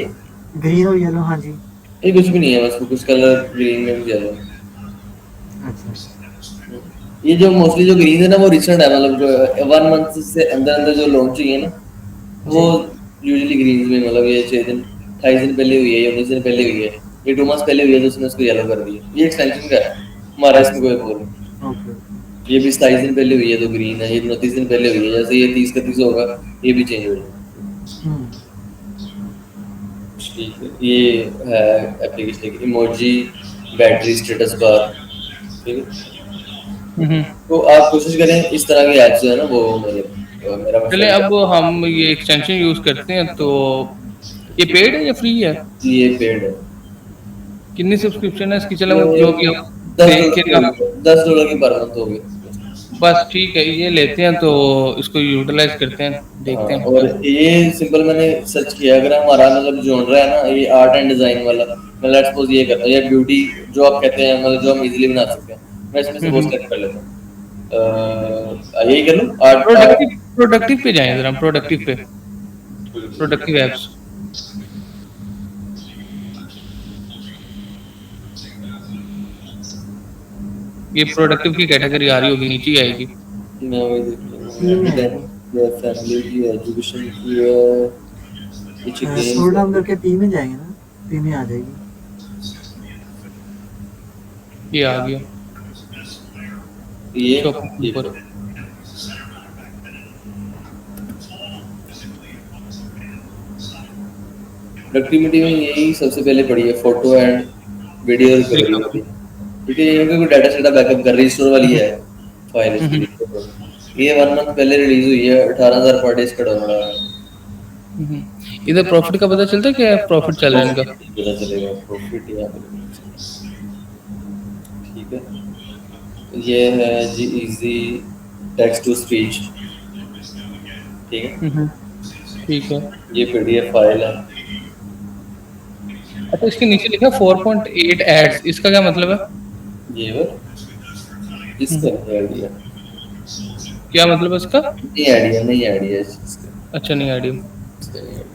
ग्रीन और येलो, हाँ जी। ये कुछ भी नहीं है, बस कुछ कलर ग्रीन में भी ज्यादा। अच्छा ये जो मोस्टली जो ग्रीन है ना वो रिसेंट है, मतलब जो 1 मंथ से अंदर अंदर जो लॉन्च हुई है ना, वो जी। यूजुअली ग्रीन में, मतलब ये 6 दिन 28 दिन पहले हुई है, ये 19 दिन पहले हुई है, ये 2 मंथ पहले हुई है, तो उसने उसको येलो कर दिया। ये एक्सटेंशन का है, हमारा इसमें कोई बोल नहीं। ओके। ये भी 27 दिन पहले हुई है तो ग्रीन है, ये 29 दिन पहले हुई है, जैसे ये 30-31 होगा ये भी चेंज हो जाएगा। हम्म। ठीक है, ये है application emoji battery status bar. ठीक है, हुँ, हुँ। तो आप कोशिश करें इस तरह के ऐप्स जो है ना वो मेरा चलें, मशवरा अब हम ये एक्सटेंशन यूज़ करते हैं, तो ये पेड है या फ्री है? ये पेड है। कितनी सब्सक्रिप्शन है इसकी? चलो ये जो भी हो, दस देख डॉलर के की आप, होगी, $10 की पर मंथ होगी। बस ठीक है, ये लेते हैं तो इसको यूटिलाइज करते हैं, हाँ, देखते हैं और क्या। ये सिंपल मैंने सर्च किया, अगर हमारा मतलब जॉनरा है ना ये आर्ट एंड डिजाइन वाला, मैं लेट्स सपोज ये करता हूँ, या ब्यूटी जो आप कहते हैं मतलब जो हम इजीली बना सकते हैं, मैं इसमें से वो हम्म। सेलेक्ट कर लेता हूँ। यही कर लूँ, आर्ट प्रोडक्टिव, आर्ट। प्रोडक्टिव पे जाएं जरा, प्रोडक्टिव पे, प्रोडक्टिव एप्स। ये प्रोडक्टिव की कैटेगरी आ रही होगी, नीचे ही आएगी। मैं वही देख पी में लूँगा, आएगा। फैमिली की, एजुकेशन की है, कुछ स्क्रॉल डाउन गेम्स। करके पी में जाएंगे ना, पी में आ जाएगी। ये आ गया ये शॉपिंग ये ऊपर। प्रोडक्टिविटी में यही सबसे पहले पड़ी है, फोटो एंड वीडियो रिकवरी वाली, क्योंकि ये कोई डाटा सेटा बैकअप कर रही स्टोर वाली है फाइल इसकी। हम्म। ये 1 मंथ पहले रिलीज हुई है, 18,000 पर डे इसका डाउनलोड आया है। हम्म। इधर प्रॉफिट का पता चलता है क्या प्रॉफिट चल रहा है इनका? प्रॉफिट पता चलेगा, प्रॉफिट यहाँ पे ठीक है। ये है जी इजी टेक्स्ट टू स्पीच, ठीक है। हम्म। ठीक है। ये पीडीएफ फाइल है। अच्छा, इसके नीचे लिखा 4.8 एड्स, इसका क्या मतलब है? ये वो इसका हम्म। नहीं आइडिया, क्या मतलब है इसका? नहीं आइडिया इस चीज़ का। अच्छा, नहीं आइडिया। इसका नहीं idea।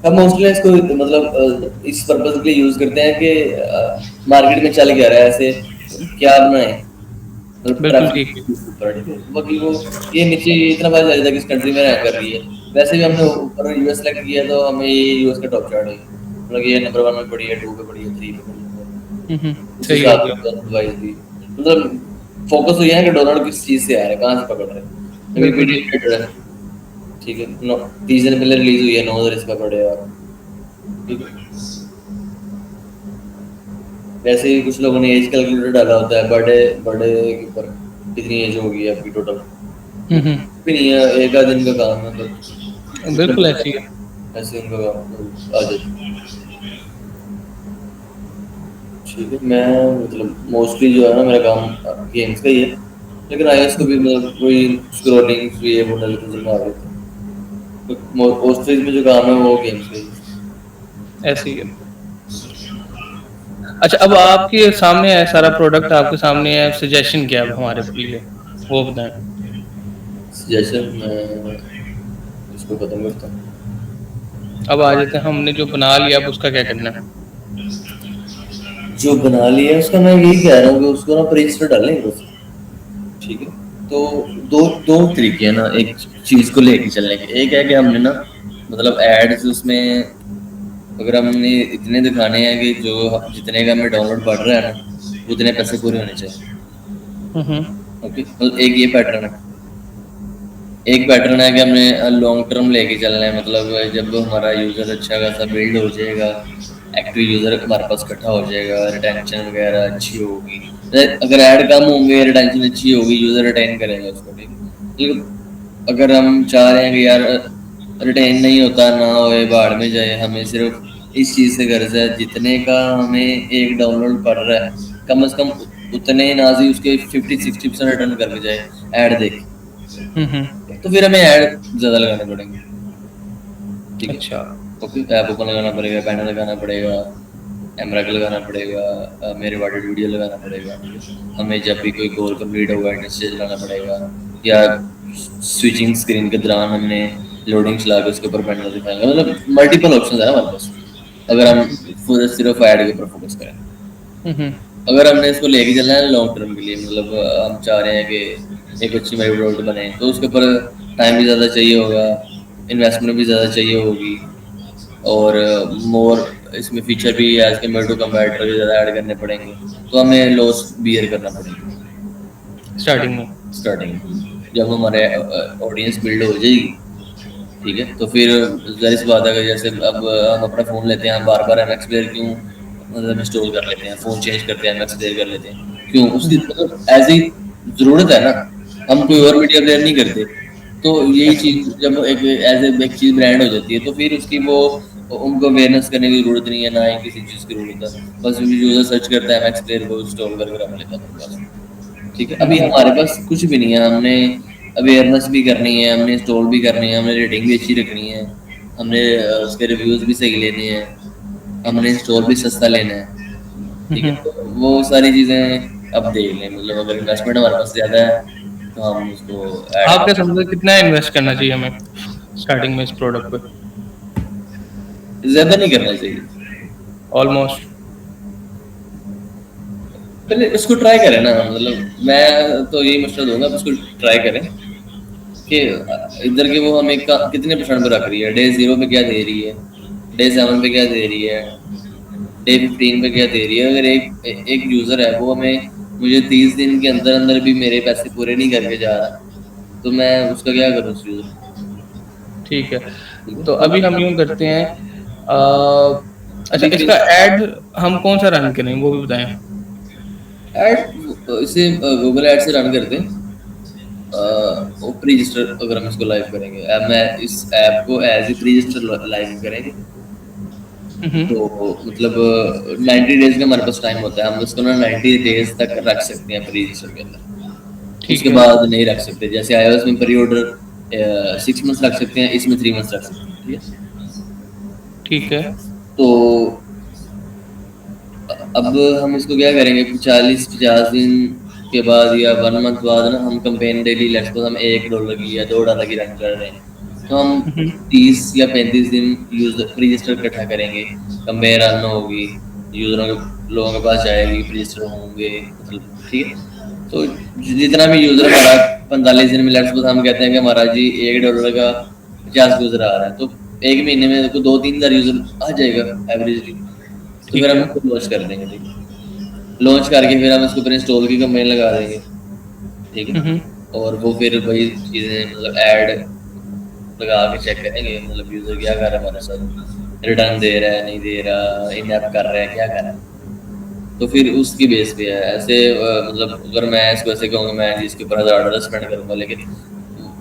हम मोस्टली इसको मतलब इस पर्पज के लिए यूज करते हैं कि मार्केट में चल क्या रहा है, ऐसे क्या बनाए, मतलब बिल्कुल ठीक है। ट्रैफिक ऊपर, ठीक है। बाकी वो ये नीचे ये इतना पता चल जाता है किस कंट्री में रैंक कर रही है। वैसे भी हमने ऊपर यूएस सेलेक्ट किया तो हमें ये यूएस का टॉप चार्ट है, मतलब ये नंबर 1 में पड़ी है, 2 पे पड़ी है, 3 पे पड़ी है, उस सही हो हिसाब गया। से एडवाइस दी। मतलब फोकस हुई है कि डोनाल्ड किस चीज से आ रहा है, कहाँ से पकड़ रहे हैं, अभी बिल्कुल ठीक। वीडियो है, ठीक है। 30 दिन पहले रिलीज हुई है, 9,000 इस पे पड़े यार, ठीक है। वैसे ही कुछ लोगों ने एज कैलकुलेटर डाला होता है, बर्थडे बर्थडे के ऊपर कितनी एज होगी आपकी टोटल, भी नहीं है, एक आध दिन का काम है, मतलब बिल्कुल ऐसी है। ऐसे उनका काम आ जाए, ठीक है। मैं मतलब मोस्टली जो है ना मेरा काम गेम्स का ही है, लेकिन आईएएस को भी मतलब कोई स्क्रॉलिंग ये वो नजर में आ रही थी, तो मोस्टली में जो काम है वो गेम्स का ही है। ऐसी है। अच्छा, अब आपके सामने है सारा प्रोडक्ट, आपके सामने है, सजेशन क्या है अब हमारे लिए, वो बताएं। जैसे मैं इसको खत्म करता हूँ। अब आ जाते हैं, हमने जो बना लिया अब उसका क्या करना है? जो बना लिया है उसका मैं यही कह रहा हूँ कि उसको ना रजिस्टर डालेंगे बस, ठीक है। तो दो दो तरीके हैं ना एक चीज को लेके चलने के, एक है कि हमने ना मतलब एड्स उसमें अगर हमने इतने दिखाने हैं कि जो जितने का हमें डाउनलोड बढ़ रहा है ना उतने पैसे पूरे होने चाहिए, हम्म। ओके। मतलब एक ये पैटर्न है, एक पैटर्न है कि हमने लॉन्ग टर्म लेके चलना है, मतलब जब हमारा यूजर अच्छा खासा बिल्ड हो जाएगा, एक्टिव यूजर हमारे पास इकट्ठा हो जाएगा, रिटेंशन वगैरह अच्छी होगी, अगर ऐड कम होंगे रिटेंशन अच्छी होगी, यूजर रिटेन करेगा उसको, ठीक है। लेकिन अगर हम चाह रहे हैं कि यार रिटेन नहीं होता ना होए बाहर में जाए, हमें सिर्फ इस चीज़ से गर्ज है जितने का हमें एक डाउनलोड पड़ रहा है कम से कम उतने नाजी उसके 50-60% रिटर्न करके जाए ऐड देख, हम्म। तो फिर हमें ऐड ज़्यादा लगाने पड़ेंगे, ठीक है। अच्छा। ओके, ऐप ओपन लगाना पड़ेगा, बैनर लगाना पड़ेगा, एमरक लगाना पड़ेगा, मेरे वाटर वीडियो लगाना पड़ेगा, हमें जब भी कोई गोल कंप्लीट होगा इंडस्ट्री चलाना पड़ेगा, या स्विचिंग स्क्रीन के दौरान हमने लोडिंग चला के उसके ऊपर बैनर दिखाएंगे, मतलब मल्टीपल ऑप्शन है हमारे पास अगर हम पूरे सिर्फ ऐड के ऊपर फोकस करें। हम्म। अगर हमने इसको लेके चलना है लॉन्ग टर्म के लिए, मतलब हम चाह रहे हैं कि एक अच्छी मेरी प्रोडक्ट बने, तो उसके ऊपर टाइम भी ज़्यादा चाहिए होगा, इन्वेस्टमेंट भी ज़्यादा चाहिए होगी, और मोर इसमें फीचर भी एज कम्पेयर टू कंपैरेटर भी ज़्यादा ऐड करने पड़ेंगे, तो हमें लॉस बियर करना पड़ेगा स्टार्टिंग में। स्टार्टिंग। जब हमारे ऑडियंस बिल्ड हो जाएगी, ठीक है, तो फिर जाहिर सी बात है कि जैसे अब हम अपना फ़ोन लेते हैं, हम बार बार MX प्लेयर क्यों मतलब इंस्टॉल कर लेते हैं, फ़ोन चेंज करते हैं, MX प्लेयर कर लेते हैं, क्यों? उसकी मतलब एज ही ज़रूरत है ना, हम कोई और मीडिया प्लेयर नहीं करते। तो यही चीज़ जब एक एज ए एक चीज़ ब्रांड हो जाती है तो फिर उसकी वो उनको अवेयरनेस करने की जरूरत नहीं है, ना ही किसी चीज़ की जरूरत है। बस यूजर सर्च करता है एमएक्स प्लेयर को इंस्टॉल करके रख लेता है अपने पास। ठीक है, अभी हमारे पास कुछ भी नहीं है, हमने अवेयरनेस भी करनी है, हमने इंस्टॉल भी करनी है, हमने रेटिंग भी अच्छी रखनी है, हमने उसके रिव्यूज़ भी सही लेने हैं, हमने इंस्टॉल भी सस्ता लेना है। ठीक है, तो वो सारी चीज़ें अब देख लें, मतलब अगर इन्वेस्टमेंट हमारे पास ज़्यादा है तो हम उसको आप क्या ऐड समझते हैं कितना इन्वेस्ट करना चाहिए हमें स्टार्टिंग में इस प्रोडक्ट पे? ज़्यादा नहीं करना चाहिए। ऑलमोस्ट। पहले इसको ट्राई करें ना, मतलब मैं तो यही मशवरा दूंगा, आप इसको ट्राई करें कि इधर के वो हमें कितने परसेंट पे रख रही है, डे 0 पे क्या दे रही है, डे 7 पे क्या दे रही है, डे 15 पे क्या दे रही है। अगर एक यूज़र है वो हमें मुझे 30 दिन के अंदर अंदर भी मेरे पैसे पूरे नहीं करके जा रहा, तो मैं उसका क्या करूँ उस यूज़र। ठीक है, ठीक तो है, अभी हम यूँ करते हैं। अच्छा, अभी इसका ऐड हम कौन सा रन करें वो भी बताएं। ऐड इसे गूगल ऐड से रन करते हैं। प्री रजिस्टर अगर हम इसको लाइव करेंगे, मैं इस ऐप को as a pre register live करेंगे, तो मतलब 90 डेज का हमारे पास टाइम होता है, हम उसको ना 90 डेज तक रख सकते हैं प्री रजिस्टर के अंदर, ठीक उसके है। बाद नहीं रख सकते। जैसे iOS में प्री ऑर्डर 6 मंथ्स रख सकते हैं, इसमें 3 मंथ्स रख सकते हैं। ठीक ठीक है। है, तो अब हम इसको क्या करेंगे, 40-50 दिन के बाद या 1 मंथ बाद ना हम कंपेन डेली, लेट्स सपोज हम $1 की या $2 की रन कर रहे हैं, तो हम 30 या 35 दिन यूजर रजिस्टर इकट्ठा करेंगे, कंपेन रन होगी, यूजरों के लोगों के पास जाएगी, रजिस्टर होंगे, मतलब ठीक है। तो जितना भी यूजर हमारा 45 दिन में, लेट्स सपोज हम कहते हैं कि हमारा जी $1 का 50 यूजर आ रहा है, तो एक महीने में 2-3 हज़ार यूजर आ जाएगा एवरेजली। तो फिर ठीक हम है। इसको लॉन्च कर देंगे। ठीक है, लॉन्च करके फिर हम इसके ऊपर इंस्टॉल की कंपेन लगा देंगे। ठीक है, और वो फिर वही चीज़ें मतलब ऐड लगा के चेक करेंगे, मतलब यूज़र क्या कर रहा है हमारे साथ, रिटर्न दे रहा है नहीं दे रहा, इन ऐप कर रहा है क्या कर रहा है, तो फिर उसकी बेस पे है। ऐसे मतलब अगर मैं इसको ऐसे कहूँगा मैं जी इसके ऊपर $1000 स्पेंड करूँगा, लेकिन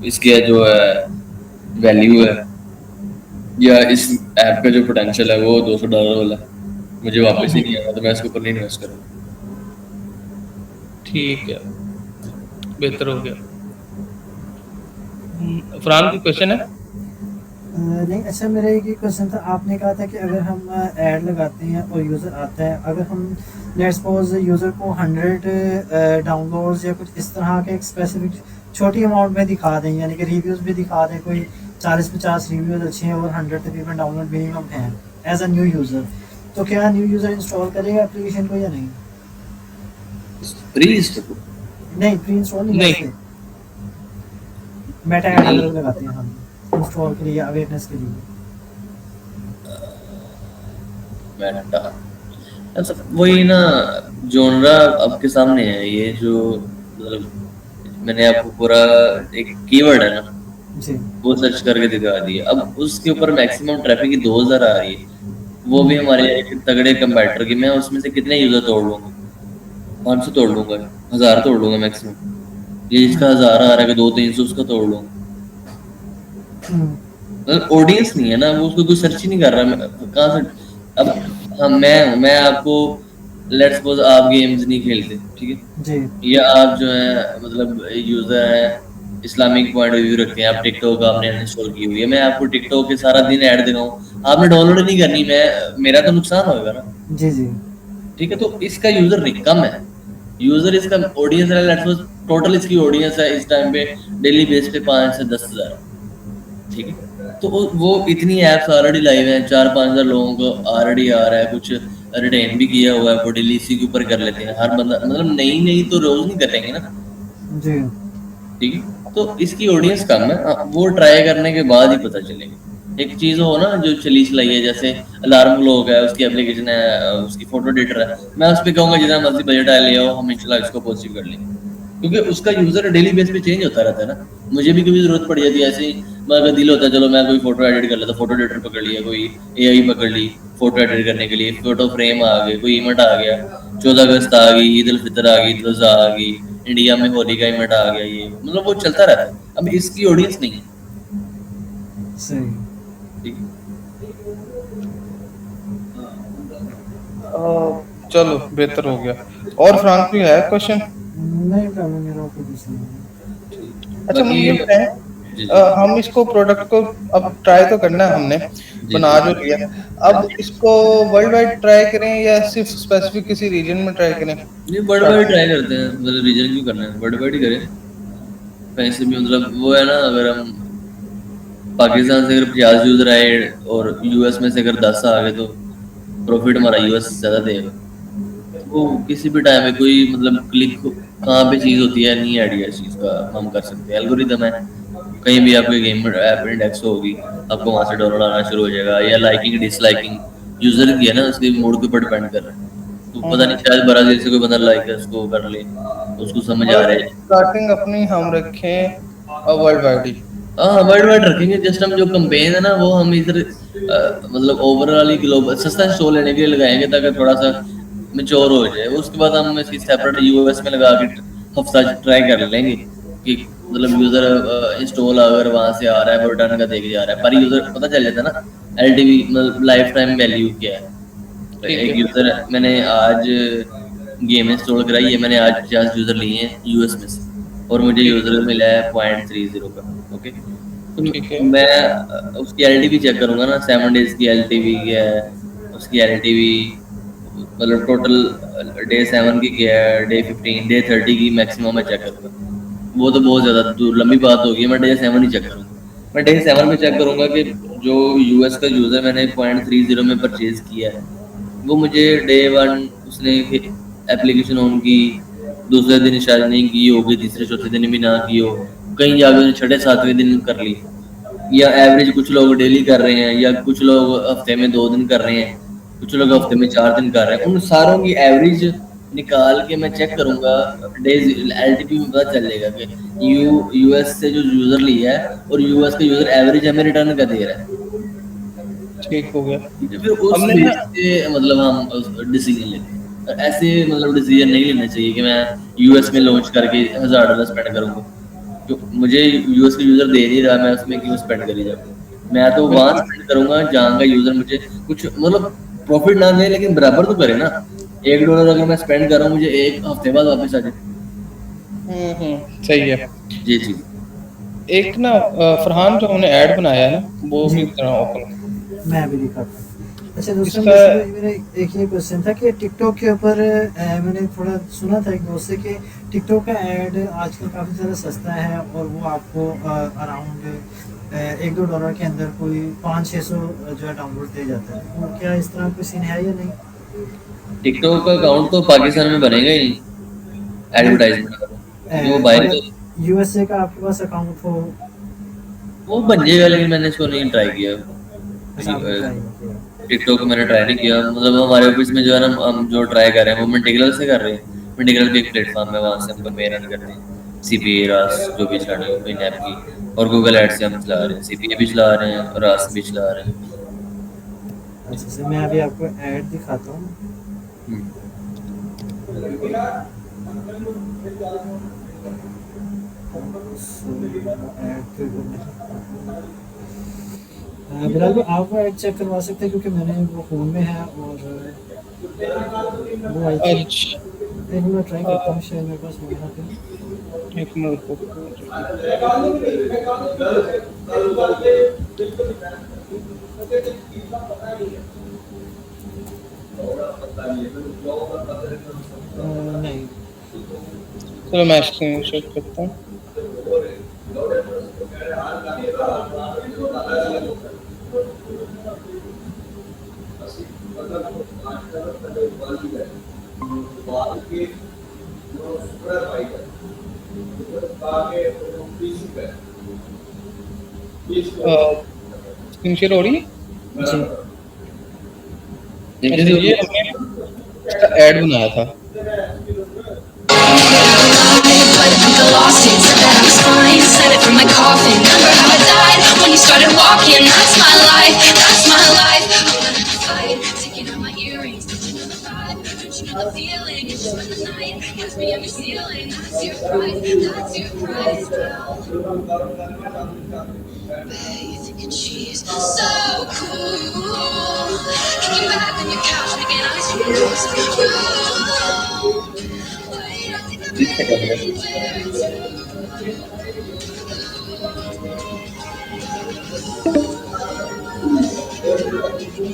इसके जो है वैल्यू है या इस ऐप का जो पोटेंशियल है वो $200 वाला है, मुझे वापस ही नहीं आया, तो मैं इसके ऊपर नहीं इन्वेस्ट करूँगा। ठीक है, बेहतर हो गया। फरहान कोई क्वेश्चन है? नहीं, अच्छा मेरा एक ही क्वेश्चन था। आपने कहा था कि अगर हम ऐड लगाते हैं और यूज़र आता है, अगर हम लेट्स सपोज यूज़र को 100 डाउनलोड्स या कुछ इस तरह के एक स्पेसिफिक छोटी अमाउंट में दिखा दें, यानी कि रिव्यूज़ भी दिखा दें, कोई 40-50 रिव्यूज़ अच्छे हैं और 100 तकरीबन डाउनलोड मिनिमम हैं एज अ न्यू यूज़र, तो क्या न्यू यूज़र इंस्टॉल करेगा एप्लीकेशन को या नहीं? प्री रजिस्टर नहीं, प्री इंस्टॉल नहीं नहीं। वैसे मेटा ऐड अगर लगाते हैं हम इंस्टॉल के लिए, अवेयरनेस के लिए। मेटा अच्छा, वही ना जोनरा आपके सामने है, ये जो मतलब मैंने आपको पूरा एक कीवर्ड है ना जी वो सर्च करके दिखा दिया, अब उसके ऊपर मैक्सिमम ट्रैफिक की 2000 आ रही है, वो भी हमारे एक तगड़े कंपैरेटर की, मैं उसमें से कितने यूजर तोड़ लूंगा, 500 तोड़ लूंगा, 1000 तोड़ लूंगा मैक्सिमम, ये इसका 1000 आ रहा है कि 200-300 उसका तोड़ लूंगा। मतलब ऑडियंस नहीं है ना, वो उसको कोई सर्च ही नहीं कर रहा, कहाँ से अब मैं आपको लेट्स सपोज आप गेम्स नहीं खेलते, ठीक है, जी या आप जो है मतलब यूजर है इस्लामिक पॉइंट ऑफ व्यू रखते हैं, आप टिकटॉक आपने अनइंस्टॉल की हुई है, मैं आपको टिकटॉक के सारा दिन ऐड दिखाऊं, आपने डाउनलोड नहीं करनी, मैं मेरा तो नुकसान होगा ना। जी जी ठीक है, तो इसका यूजर नहीं कम है, यूजर इसका ऑडियंस है, लेट्स सपोज टोटल इसकी ऑडियंस है इस टाइम पे डेली बेस पे 5 से 10 हज़ार। ठीक है, तो वो इतनी ऐप्स ऑलरेडी लाइव हैं, 4-5 हज़ार लोगों को ऑलरेडी आ रहा है, कुछ रिटेन भी किया हुआ है, वो डेली इसी के ऊपर कर लेते हैं हर बंदा, मतलब नई नई तो रोज नहीं करेंगे ना। जी ठीक है, तो इसकी ऑडियंस कम है, वो ट्राई करने के बाद ही पता चलेगा। एक चीज हो ना जो चली चलाई है, जैसे अलार्म क्लॉक है, उसकी एप्लीकेशन है, उसकी फोटो एडिटर है, मैं उस पर कहूँगा जितना मर्जी बजट आ ले आओ, हम इंशाल्लाह इसको पॉसिबल कर लेंगे, क्योंकि उसका यूजर डेली बेस पे चेंज होता रहता है ना। मुझे भी कभी जरूरत पड़ जाती है ऐसे ही, मैं अगर दिल होता है चलो मैं कोई फोटो एडिट कर लेता, फोटो एडिटर पकड़ लिया, कोई एआई पकड़ ली फोटो एडिट करने के लिए, फोटो फ्रेम आ गए, कोई इवेंट आ गया, 14 अगस्त आ गई, ईद उल फितर आ गई, ईद उल अज़हा आ गई, इंडिया में होली का इवेंट आ गया, ये मतलब वो चलता रहता है। अब इसकी ऑडियंस नहीं है। सही। ठीक है, चलो बेहतर हो गया। और फरहान कोई है क्वेश्चन? नहीं प्रॉब्लम, मेरा कोई कुछ नहीं है। ठीक। अच्छा मुझे बाकी ये बताएं, जी, जी। हम इसको प्रोडक्ट को अब ट्राई तो करना है हमने, जी, बना जो जी। लिया, अब इसको वर्ल्ड वाइड ट्राई करें या सिर्फ स्पेसिफिक किसी रीजन में ट्राई करें? नहीं, वर्ल्ड वाइड स्टार्टिंग ट्राई करते हैं, मतलब रीजन क्यों करना है, वर्ल्ड वाइड ही करें। कहीं से भी मतलब वो है ना, अगर हम पाकिस्तान से अगर 50 यूज़र आए और यूएस में से अगर 10 आ गए, तो प्रॉफिट हमारा यूएस ज़्यादा देगा। वो किसी भी टाइम में कोई मतलब क्लिक कहाँ पे चीज़ होती है, नहीं आइडिया इस चीज़ का हम कर सकते हैं। एल्गोरिदम है, कहीं भी आपकी गेम ऐप इंडेक्स होगी, आपको वहाँ से डाउनलोड आना शुरू हो जाएगा, या लाइकिंग डिसलाइकिंग यूज़र की है ना, उसके मूड के ऊपर डिपेंड कर रहा है। तो पता नहीं, शायद ब्राज़ील से कोई बंदा लाइक है उसको कर ले, उसको समझ आ रहा मतलब है। स्टार्टिंग अपनी हम रखें वर्ल्ड वाइड ही। हाँ, वर्ल्ड वाइड रखेंगे। जस्ट हम जो कैंपेन है ना, वो हम इधर मतलब ओवरऑल ही ग्लोबल सस्ता स्टोर लेने के लिए लगाएंगे, ताकि थोड़ा सा मेच्योर हो जाए। उसके बाद हम इसकी सेपरेट यूएस में लगा के हफ्ता ट्राई कर लेंगे कि मतलब यूज़र इंस्टॉल अगर वहाँ से आ रहा है, वो रिटर्न का देके जा रहा है, पर यूज़र पता चल जाता है ना एलटीवी, मतलब लाइफ टाइम वैल्यू क्या है। तो ठीक एक है। यूज़र मैंने आज गेम इंस्टॉल कराई है, मैंने आज 50 यूज़र लिए हैं यूएस में से, और मुझे ठीक यूज़र मिला है 0.30 का। ओके, तो ठीक है। मैं उसकी एलटीवी चेक करूँगा ना, 7 डेज़ की एलटीवी क्या है, उसकी एलटीवी मतलब टोटल डे 7 की क्या है, डे 15, डे 30 की मैक्सिमम मैं चेक करूँगा। वो तो बहुत ज़्यादा दूर लंबी बात होगी, मैं डे 7 ही चेक करूँगा। मैं डे 7 में चेक करूँगा कि जो यूएस का यूज़र मैंने 0.30 में परचेज़ किया है, वो मुझे डे 1 उसने एप्लीकेशन ऑन की, दूसरे दिन शायद नहीं की होगी, तीसरे चौथे दिन भी ना की हो, कहीं जाके उसने छठे सातवें दिन कर ली, या एवरेज कुछ लोग डेली कर रहे हैं, या कुछ लोग हफ्ते में 2 दिन कर रहे हैं, कुछ लोग हफ्ते में 4 दिन कर रहे हैं। उन सारों की एवरेज निकाल के मैं चेक करूँगा, डेज़ एलटीपी में पता चलेगा कि यूएस से जो यूज़र लिया है और यूएस का यूज़र एवरेज हमें रिटर्न का दे रहा है। ठीक हो गया। तो फिर उस हमने बेस ना पे मतलब हम डिसीजन लेते हैं। ऐसे मतलब डिसीजन नहीं लेना चाहिए कि मैं यूएस में लॉन्च करके $1000 स्पेंड करूँगा, जो मुझे यूएस का यूज़र दे नहीं रहा, मैं उसमें क्यों स्पेंड करी जाऊँ। मैं तो वहाँ बिल्कुल। स्पेंड करूँगा जहाँ का यूज़र मुझे कुछ मतलब प्रॉफिट ना दे, लेकिन बराबर तो करे ना। $1 अगर मैं स्पेंड कर रहा हूँ, मुझे 1 हफ्ते बाद वापस आ जाए। सही है। जी, जी। एक ना फरहान जो हमने ऐड बनाया है ना, वो जी, भी तरह ओपन मैं अभी दिखाता हूँ। अच्छा, दूसरा इसका। बेसिकली मेरा एक ये क्वेश्चन था कि टिकटॉक के ऊपर मैंने थोड़ा सुना था एक दोस्त से कि टिकटॉक का ऐड आजकल काफ़ी ज़्यादा सस्ता है, और वो आपको अराउंड $1-2 के अंदर कोई 500-600 जो है डाउनलोड दे जाता है। तो क्या इस तरह कोई सीन है या नहीं? टिकटॉक का अकाउंट तो पाकिस्तान में बनेगा ही नहीं, नहीं, एडवर्टाइज़मेंट का, क्योंकि वो बाहर अगर तो यूएसए का आपके पास अकाउंट हो। वो बन जाएगा, लेकिन मैंने इसको नहीं ट्राई किया। ऐसा आपने ट्राई नहीं किया? टिकटॉक मैंने ट्राई नहीं किया। मतलब हमारे ऑफिस में जो है ना, हम जो ट्राई कर रहे हैं वो मेंटिकल से कर रहे हैं। मेंटिकल भी एक प्लेटफॉर्म है, वहाँ से हम कैंपेन रन करते हैं, सीपीए रास जो भी चलानी है इन ऐप की, और गूगल एड से हम चला रहे हैं, सीपीए भी चला रहे हैं और रास भी चला रहे हैं। अच्छा से मैं अभी आपको ऐड दिखाता हूँ। हम्म। बिलाल भाई, आप वो ऐड चेक करवा सकते हैं, क्योंकि मैंने वो फ़ोन में है, और वो आई थिंक अच्छा। एक मिनट ट्राई करता हूँ, शायद मेरे पास होगा फिर। एक मिनट रुको जल्दी। नहीं। चलो मैं स्क्रीन शेयर करता हूँ। स्क्रीन शेयर हो रही है। जी। अच्छा ये हमने इसका ऐड बनाया था। The lawsuit said that I was fine. Said it from my coffin. Remember how I died when you started walking? That's my life. That's my life. I'm gonna fight. Taking out my earrings. Don't you know the vibe? Don't you know the feeling? It's She's so cool. Kicking back on your couch, making ice cream. Wait, I think I'm 30 second ready. में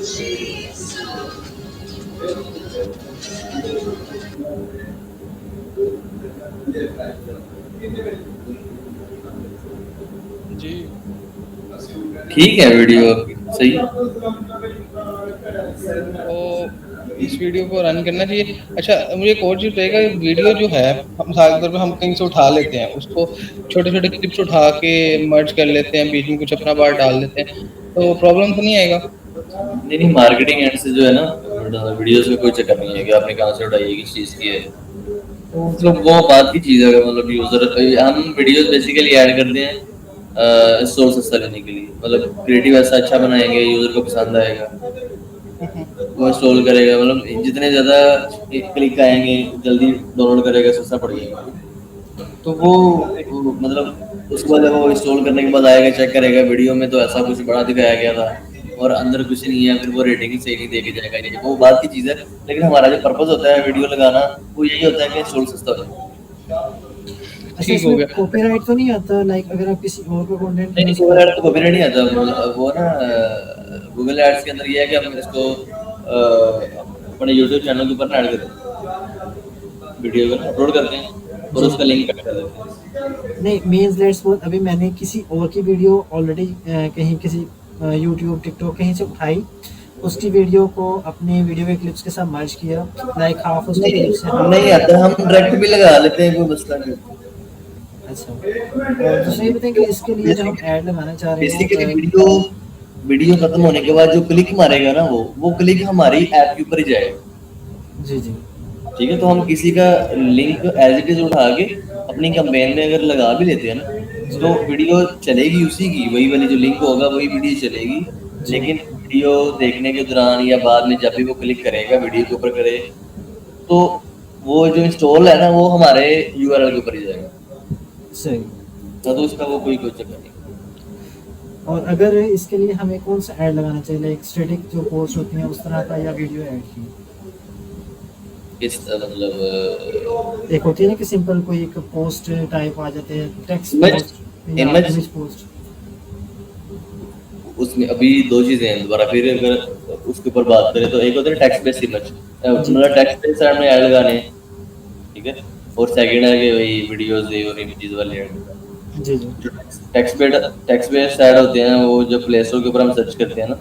She's so जी। ठीक है video आपकी सही है। तो इस video को run करना चाहिए। अच्छा, मुझे एक और चीज़ रहेगा, वीडियो जो है हम मिसाल के तौर पे हम कहीं से उठा लेते हैं, उसको छोटे-छोटे क्लिप्स उठा के मर्ज कर लेते हैं, बीच में कुछ अपना पार्ट डाल देते हैं, तो प्रॉब्लम तो नहीं आएगा? नहीं नहीं, मार्केटिंग एंड से जो है ना, वीडियोस में कोई चक्कर नहीं है कि आपने कहाँ से उठाई है, किस चीज़ की है। तो मतलब वो बात की चीज़ है, मतलब यूज़र हम वीडियोस बेसिकली ऐड करते हैं सोर्स सस्ता लेने के लिए, मतलब क्रिएटिव ऐसा अच्छा बनाएंगे यूज़र को पसंद आएगा, वो इंस्टॉल करेगा, मतलब जितने ज़्यादा क्लिक आएंगे जल्दी डाउनलोड करेगा, सस्ता पड़ेगा। तो वो मतलब उसके बाद जब वो इंस्टॉल करने के बाद आएगा, चेक करेगा वीडियो में तो ऐसा कुछ बड़ा दिखाया गया था और अंदर कुछ नहीं है, फिर वो रेटिंग ही सही नहीं दे के जाएगा, ये वो बात की चीज़ है। लेकिन हमारा जो पर्पस होता है वीडियो लगाना, वो यही होता है कि इंस्टॉल सस्ता हो जाए। अच्छा, ठीक हो इसमें गया। कॉपीराइट तो नहीं आता, लाइक अगर आप किसी और का कंटेंट नहीं नहीं, गूगल एड्स तो कॉपीराइट नहीं आता। वो ना गूगल एड्स के अंदर ये है कि हम इसको अपने यूट्यूब चैनल के ऊपर ना ऐड करते हैं, वीडियो को अपलोड करते हैं और उसका लिंक कट कर देते हैं। नहीं मीन्स लेट्स सपोज अभी मैंने किसी और की वीडियो ऑलरेडी कहीं किसी यूट्यूब टिकटॉक कहीं से उठाई, उसकी वीडियो को अपने वीडियो के क्लिप्स के साथ मर्ज किया, लाइक हाफ उसके क्लिप्स है। नहीं आता, हम डायरेक्ट भी लगा लेते हैं, कोई मसला नहीं। अच्छा, और दूसरा ये बताएं कि इसके लिए जो हम ऐड लगाना चाह रहे बेसिकली हैं वीडियो खत्म होने के बाद जो क्लिक मारेगा ना, वो क्लिक हमारी ऐप के ऊपर ही जाएगा। जी जी ठीक है, तो हम किसी का लिंक एज इट इज उठा के अपनी कैंपेन में अगर लगा भी लेते हैं ना, तो वीडियो चलेगी उसी की, वही वाली जो लिंक होगा वही वीडियो चलेगी। लेकिन वीडियो देखने के दौरान या बाद में जब भी वो क्लिक करेगा वीडियो के ऊपर करे, तो वो जो इंस्टॉल है ना, वो हमारे यूआरएल के ऊपर ही जाएगा। सही। तो उसका वो कोई चक्कर नहीं। और अगर इसके लिए हमें कौन सा ऐड लगाना चाहिए, लाइक स्टैटिक जो पोस्ट होती हैं उस तरह का, या वीडियो ऐड की? इस मतलब एक होती है ना कि सिंपल कोई एक पोस्ट टाइप आ जाते हैं, टेक्स्ट Image- पोस्ट या image- इमेज पोस्ट। उसमें अभी दो चीजें हैं, दोबारा फिर अगर उसके ऊपर बात करें तो एक होता है टेक्स्ट बेस्ड इमेज, मतलब टेक्स्ट बेस्ड साइड में ऐड लगाने हैं, ठीक है। और सेकंड है कि वही वीडियोस और इमेजेस वाले ऐड। जी जी जो टेक्स्ट बेस्ड ऐड होते हैं, वो जब प्ले स्टोर के ऊपर हम सर्च करते हैं ना,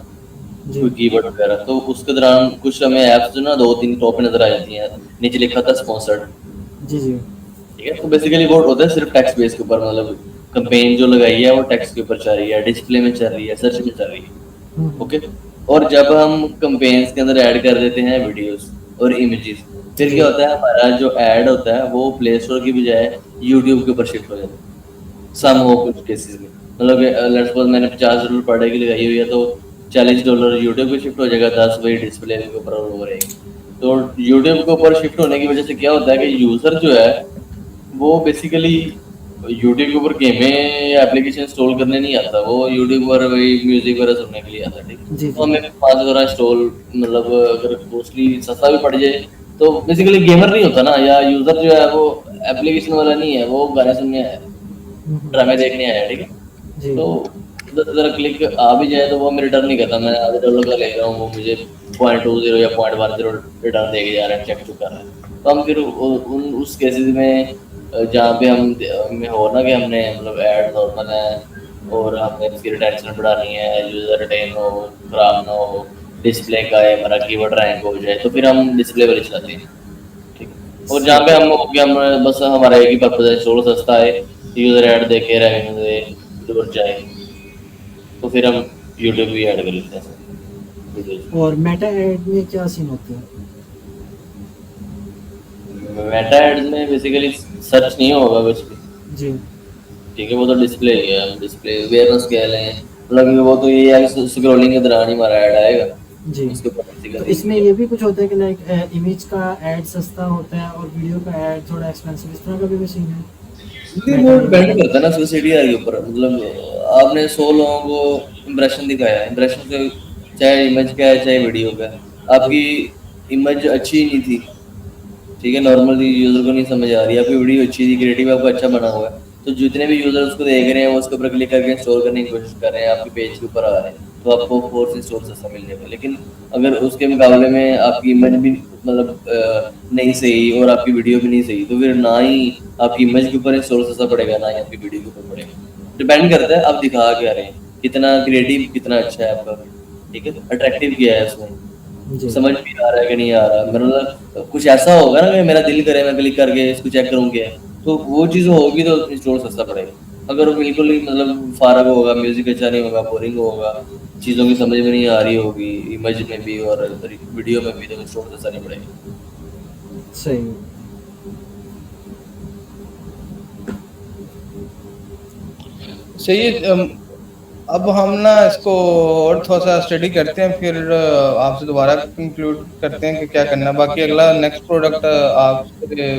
कोई जी कीवर्ड वगैरह, तो उसके दौरान कुछ हमें ऐप्स जो ना 2-3 टॉप पे नजर आ जाती हैं, नीचे लिखा था स्पॉन्सर्ड, जी जी ठीक है। तो बेसिकली वो होता है सिर्फ टेक्स्ट बेस के ऊपर, मतलब कैंपेन जो लगाई है वो टेक्स्ट के ऊपर चल रही है, डिस्प्ले में चल रही है, सर्च में चल रही है, ओके। और जब हम कैंपेन्स के अंदर ऐड कर देते हैं वीडियोस और इमेजेस, फिर क्या होता है, हमारा जो ऐड होता है वो प्ले स्टोर की बजाय यूट्यूब के ऊपर शिफ्ट हो जाता है। सम हो कुछ केसेस में, मतलब लेट्स सपोज मैंने $50 पर डे की लगाई हुई है, तो $40 यूट्यूब पे शिफ्ट हो जाएगा, 10 वही डिस्प्ले के ऊपर हो रहेगी। तो यूट्यूब के ऊपर शिफ्ट होने की वजह से क्या होता है कि यूजर जो है वो बेसिकली यूट्यूब के ऊपर गेमें या एप्लीकेशन इंस्टॉल करने नहीं आता, वो यूट्यूब पर वही म्यूजिक वगैरह सुनने के लिए आता है, ठीक है। जी, तो हमें 5 इंस्टॉल, मतलब अगर कॉस्टली सस्ता भी पड़ जाए, तो बेसिकली गेमर नहीं होता ना, या यूजर जो है वो एप्लीकेशन वाला नहीं है, वो गाने सुनने आया है, ड्रामे देखने आया है, ठीक है। जी तो अगर क्लिक आ भी जाए तो वो मैं रिटर्न नहीं करता, मैं $10 का ले रहा हूँ, वो मुझे 0.20 या 0.10 रिटर्न दे के जा रहा है, चेक चुका रहा है। तो हम फिर उस केसेस में जहाँ पे हमें हो ना कि हमने मतलब ऐड नॉर्मल है और हमने इसकी रिटेंशन बढ़ानी है, यूजर रिटेन हो, खराब ना हो, डिस्प्ले का है हमारा कीवर्ड रैंक हो जाए, तो फिर हम डिस्प्ले वाली चलाते हैं, ठीक है। और जहाँ पे हम हो गया, हम बस हमारा एक ही पर्पज है, स्टोर सस्ता है, यूजर ऐड देखे रेवेन्यू दे दूर जाए, तो फिर हम यूट्यूब भी ऐड कर लेते हैं वीडियोस। और मेटा ऐड में क्या सीन होते हैं? मेटा एड्स में बेसिकली सर्च नहीं होगा कुछ भी, जी ठीक है। वो तो डिस्प्ले ही है, डिस्प्ले अवेयरनेस कह लें, मतलब कि वो तो ये है कि स्क्रॉलिंग के दौरान ही हमारा ऐड आएगा, जी। उसके ऊपर तो बेसिकली। इसमें ये भी कुछ होता है कि लाइक इमेज का ऐड सस्ता होता है और वीडियो का ऐड थोड़ा एक्सपेंसिव, इस तरह का भी कोई सीन है? नहीं, वो मेटा ने डिपेंड बोला। करता है ना सोसाइटी के ऊपर। मतलब आपने 100 लोगों को इम्प्रेशन दिखाया, इम्प्रेशन से चाहे इमेज का है चाहे वीडियो का है, आपकी इमेज अच्छी नहीं थी, ठीक है, नॉर्मली यूजर को नहीं समझ आ रही, आपकी वीडियो अच्छी थी, क्रिएटिव आपका अच्छा बना हुआ है, तो जितने भी यूजर उसको देख रहे हैं वो उसके ऊपर क्लिक करके इंस्टॉल करने की कोशिश कर रहे हैं, आपके पेज के ऊपर आ रहे हैं, तो आपको फोर्स इंस्टॉल सस्ता मिल जाएगा। लेकिन अगर उसके मुकाबले में आपकी इमेज भी मतलब नहीं सही और आपकी वीडियो भी नहीं सही, तो फिर ना ही आपकी इमेज के ऊपर इंस्टॉल सस्ता पड़ेगा, ना ही आपकी वीडियो के ऊपर पड़ेगा। डिपेंड करता है आप दिखा क्या रहे हैं, कितना क्रिएटिव, कितना अच्छा है आपका, ठीक है, अट्रैक्टिव किया है उसमें, जी। समझ भी आ रहा है कि नहीं आ रहा। मतलब कुछ ऐसा होगा ना कि मेरा दिल करे मैं क्लिक करके इसको चेक करूँ क्या है, तो वो चीज़ होगी तो इंस्टॉल सस्ता पड़ेगा। अगर वो बिल्कुल ही मतलब फारग होगा, म्यूजिक अच्छा नहीं होगा, बोरिंग होगा, चीज़ों की समझ में नहीं आ रही होगी, इमेज में भी और वीडियो में भी, तो इंस्टॉल सस्ता नहीं पड़ेगा। सही। सही है। अब हम ना इसको और थोड़ा-सा स्टडी करते हैं, फिर आपसे दोबारा कंक्लूड करते हैं कि क्या करना है। बाकी अगला नेक्स्ट प्रोडक्ट आपसे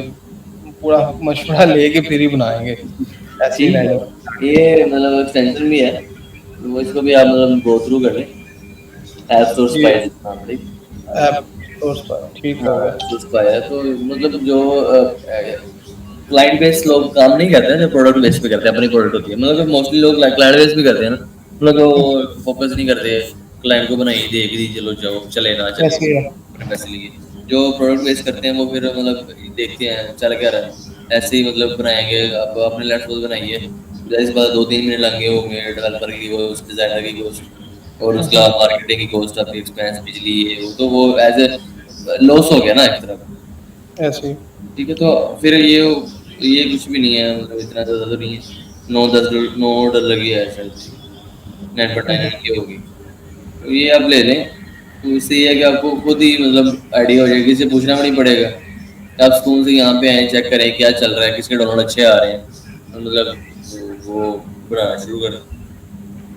पूरा मशवरा लेके फिर ही बनाएँगे, ऐसे ही ठीक रह है, जाए। ये मतलब एक्सटेंशन भी है, तो वो इसको भी आप मतलब गो थ्रू कर लें। ऐप सोर्स ये पाए नाम से। ऐप सोर्स पर ठीक हो हाँ, गया। सोर्स पाया तो मतलब जो क्लाइंट बेस्ड लोग काम नहीं करते हैं, जो प्रोडक्ट बेस्ड पे करते हैं, अपनी प्रोडक्ट होती है, मतलब मोस्टली लोग क्लाइंट बेस्ड भी करते हैं ना, मतलब वो फोकस नहीं करते क्लाइंट को बनाई देख दी चलो जाओ, चले ना चले ऐसे ही है। अपने पैसे लिए। जो प्रोडक्ट बेस्ड करते हैं वो फिर मतलब देखते हैं चल क्या रहा है, ऐसे ही मतलब बनाएंगे। आप अपने लैपटॉप बनाइए, इस बार 2-3 महीने लगे होंगे, डेवलपर की कॉस्ट, डिजाइनर की कॉस्ट और हुँ, उसका हुँ। मार्केटिंग की कॉस्ट, आपकी एक्सपेंस, बिजली, ये वो, तो वो एज ए लॉस हो गया ना एक तरह का। ऐसे ही। ठीक है, तो फिर ये कुछ भी नहीं है, मतलब इतना ज़्यादा तो नहीं है, 9-10 $9 की है शायद, 9.99 की होगी। तो ये आप ले लें, तो इससे ये है कि आपको खुद ही मतलब आइडिया हो जाएगा, किसी से पूछना भी नहीं पड़ेगा। आप स्कूल से यहाँ पे आए, चेक करें क्या चल रहा है, किसके डाउनलोड अच्छे आ रहे हैं, और मतलब वो बनाना शुरू करें।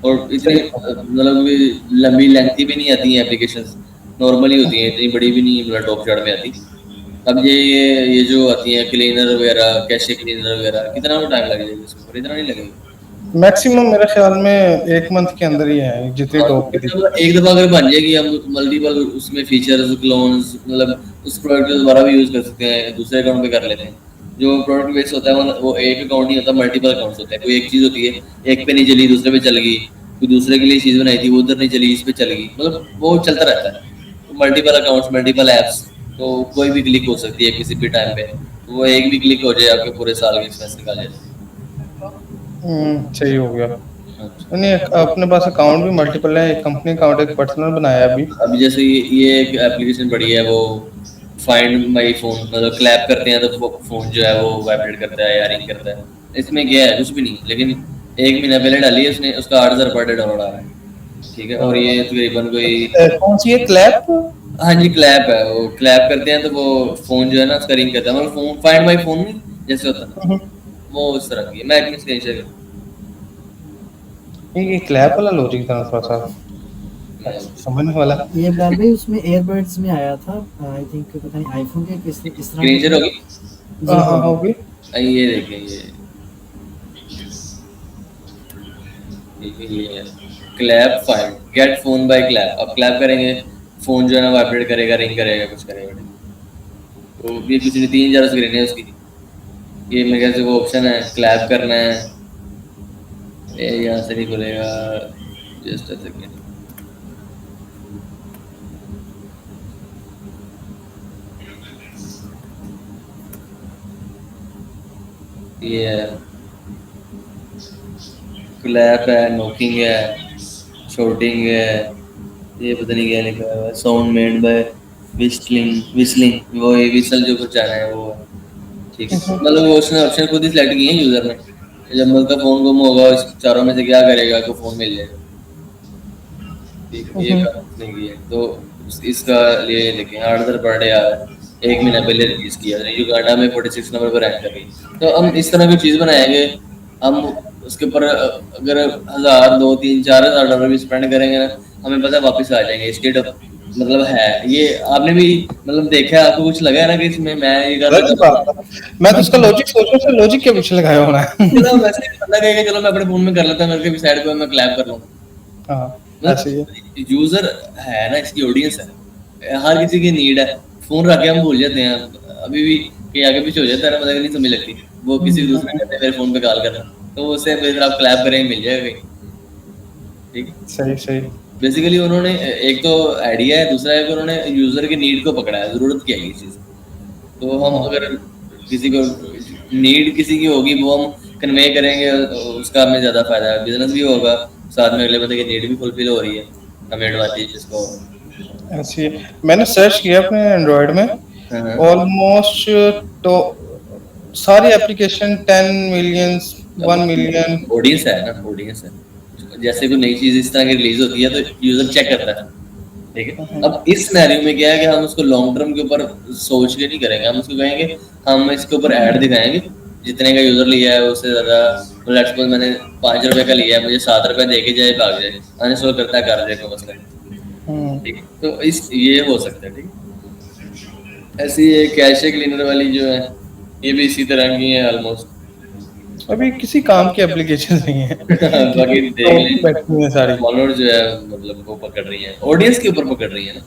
और इतनी सही है। मतलब लंबी लेंथी भी नहीं आती हैं एप्लीकेशंस, नॉर्मली होती हैं, इतनी बड़ी भी नहीं मतलब टॉप चार्ट में आती। अब ये जो आती हैं क्लीनर वगैरह, कैशे क्लीनर वगैरह, कितना टाइम लगेगा इसके ऊपर? इतना नहीं लगेगा। मैक्सिमम मेरे ख्याल में 1 मंथ के अंदर ही है, जितनी हाँ, टॉप तो की थी। जब एक दफ़ा अगर बन जाएगी, हम मल्टीपल उसमें फीचर्स, क्लोन्स, मतलब उस प्रोडक्ट को दोबारा भी यूज़ कर सकते हैं, दूसरे अकाउंट पे कर लेते हैं। जो प्रोडक्ट बेस होता है वो एक अकाउंट नहीं होता, मल्टीपल अकाउंट्स होते हैं। कोई एक चीज़ होती है, एक पे नहीं चली, दूसरे पे चल गई, कोई दूसरे के लिए चीज़ बनाई थी, वो उधर नहीं चली, इस पे चल गई, मतलब वो चलता रहता है। तो मल्टीपल अकाउंट्स, मल्टीपल ऐप्स, तो कोई भी क्लिक हो सकती है किसी भी टाइम पे, तो वो एक भी क्लिक हो जाए आपके पूरे साल के एक्सपेंस निकाल जाए। सही हो गया। अच्छा। नहीं, अपने पास अकाउंट भी मल्टीपल है, एक कंपनी अकाउंट, एक पर्सनल बनाया है अभी। अभी जैसे ये एक एप्लीकेशन पड़ी है, वो फाइंड माई फोन, मतलब क्लैप करते हैं तो फोन जो है वो वाइब्रेट करता है या रिंग करता है। इसमें क्या है, कुछ भी नहीं, लेकिन 1 महीना पहले डाली है उसने, उसका 8,000 पर डे डाउनलोड आ रहा है। ठीक है, और ये तकरीबन कोई, कौन सी है क्लैप? हाँ जी, क्लैप है, वो क्लैप करते हैं तो वो फोन जो है ना उसका रिंग करता है, मतलब फोन फाइंड माई फोन नहीं जैसे होता है ना, वो उस तरह की है। मैं एक स्क्रीन शेयर ये क्लैप वाला लॉजिक था थोड़ा सा समझने वाला। ये बिलाल भाई उसमें एयरबड्स में आया था, आई थिंक पता नहीं आईफ़ोन के किस इस तरह स्क्रीन के शेयर थे। होगी। जी हाँ, हाँ, होगी। होगी। ये देखें, ये clap find get phone by clap. अब क्लैप करेंगे, फोन जो है ना वाइब्रेट करेगा, रिंग करेगा, कुछ करेगा। तो ये कुछ नहीं, 3,000 स्क्रीन है उसकी। ये मेरे ख्याल से वो ऑप्शन है, क्लैप करना है, ये यहाँ से नहीं खुलेगा, जस्ट अ सेकेंड। ये है क्लैप है, नोकिंग है, शॉटिंग है, ये पता नहीं क्या लिखा है, साउंड मेड बाय विस्लिंग, वो ये विसल जो कुछ आ रहा है वो है। ठीक है, मतलब वो उसने ऑप्शन खुद ही सिलेक्ट किए हैं यूजर ने। जब मतलब फोन गुम होगा, इस चारों में से क्या करेगा, तो फोन मिल जाएगा। ठीक है, ये काम उसने किया है। तो इसका लिए देखें, 8,000 पर डे आ रहा है, 1 महीना पहले रिलीज किया है, युगांडा में 46 नंबर पर रैंक कर रही है। तो हम इस तरह की चीज़ बनाएंगे, हम उसके ऊपर अगर 1,000, 2, 3, 4,000 डॉलर भी स्पेंड करेंगे ना, हमें पता है वापस आ जाएंगे। इसके मतलब है ये आपने भी मतलब देखा है, आपको कुछ लगा है ना कि इसमें मैं ये कर गलत रहा बात है। मैं तो उसका लॉजिक सोच रहा हूँ, उसका लॉजिक के पीछे लगाया होना है। चलो वैसे बंदा कहेगा चलो मैं अपने फोन में कर लेता हूँ, करके भी साइड पे मैं क्लैप कर लूँ। हाँ, ऐसे ही है। मतलब यूजर है ना, इसकी ऑडियंस है, हर किसी की नीड है। फोन रख के हम भूल जाते हैं अभी भी, कहीं आगे पीछे हो जाता है ना, पता नहीं समझ लगती। वो किसी दूसरे कहते हैं मेरे फोन पे कॉल करना, तो उससे फिर आप क्लैप करेंगे मिल जाएगा कहीं। ठीक है, सही सही। बेसिकली उन्होंने एक तो आइडिया है, दूसरा है कि उन्होंने यूजर की नीड को पकड़ा है, जरूरत क्या है ये चीज। तो हम अगर किसी को नीड किसी की होगी वो हम कन्वे करेंगे, उसका हमें ज़्यादा फायदा है, बिजनेस भी होगा, साथ में अगले बंदे की नीड भी फुलफिल हो रही है, हमें एडवांटेज जिसको। ऐसे ही है। मैंने सर्च किया अपने एंड्रॉयड में, हाँ हाँ, ऑलमोस्ट तो सारी एप्लीकेशन 10 मिलियन, 1 मिलियन। ऑडियंस है ना, ऑडियंस है। जैसे कोई नई चीज़ इस तरह की रिलीज होती है तो यूज़र चेक करता है। ठीक है, अब इस सिनेरियो में क्या है कि हम उसको लॉन्ग टर्म के ऊपर सोच के नहीं करेंगे, हम उसको कहेंगे हम इसके ऊपर ऐड दिखाएंगे, जितने का यूज़र लिया है उससे ज़्यादा। लेट्स सपोज मैंने 5 रुपए का लिया है, मुझे 7 रुपए दे के जाए भाग जाए, अनइंस्टॉल करता है कर दे को मसला। ठीक है, तो इस ये हो सकता है। ठीक है, ऐसी ये कैशे क्लीनर वाली जो है ये भी इसी तरह की है ऑलमोस्ट। अभी किसी काम की एप्लीकेशन नहीं है, बाकी क्योंकि देख टॉप लें, ही बैठी है सारी। फॉलोअर जो है मतलब वो पकड़ रही है, ऑडियंस के ऊपर पकड़ रही है ना।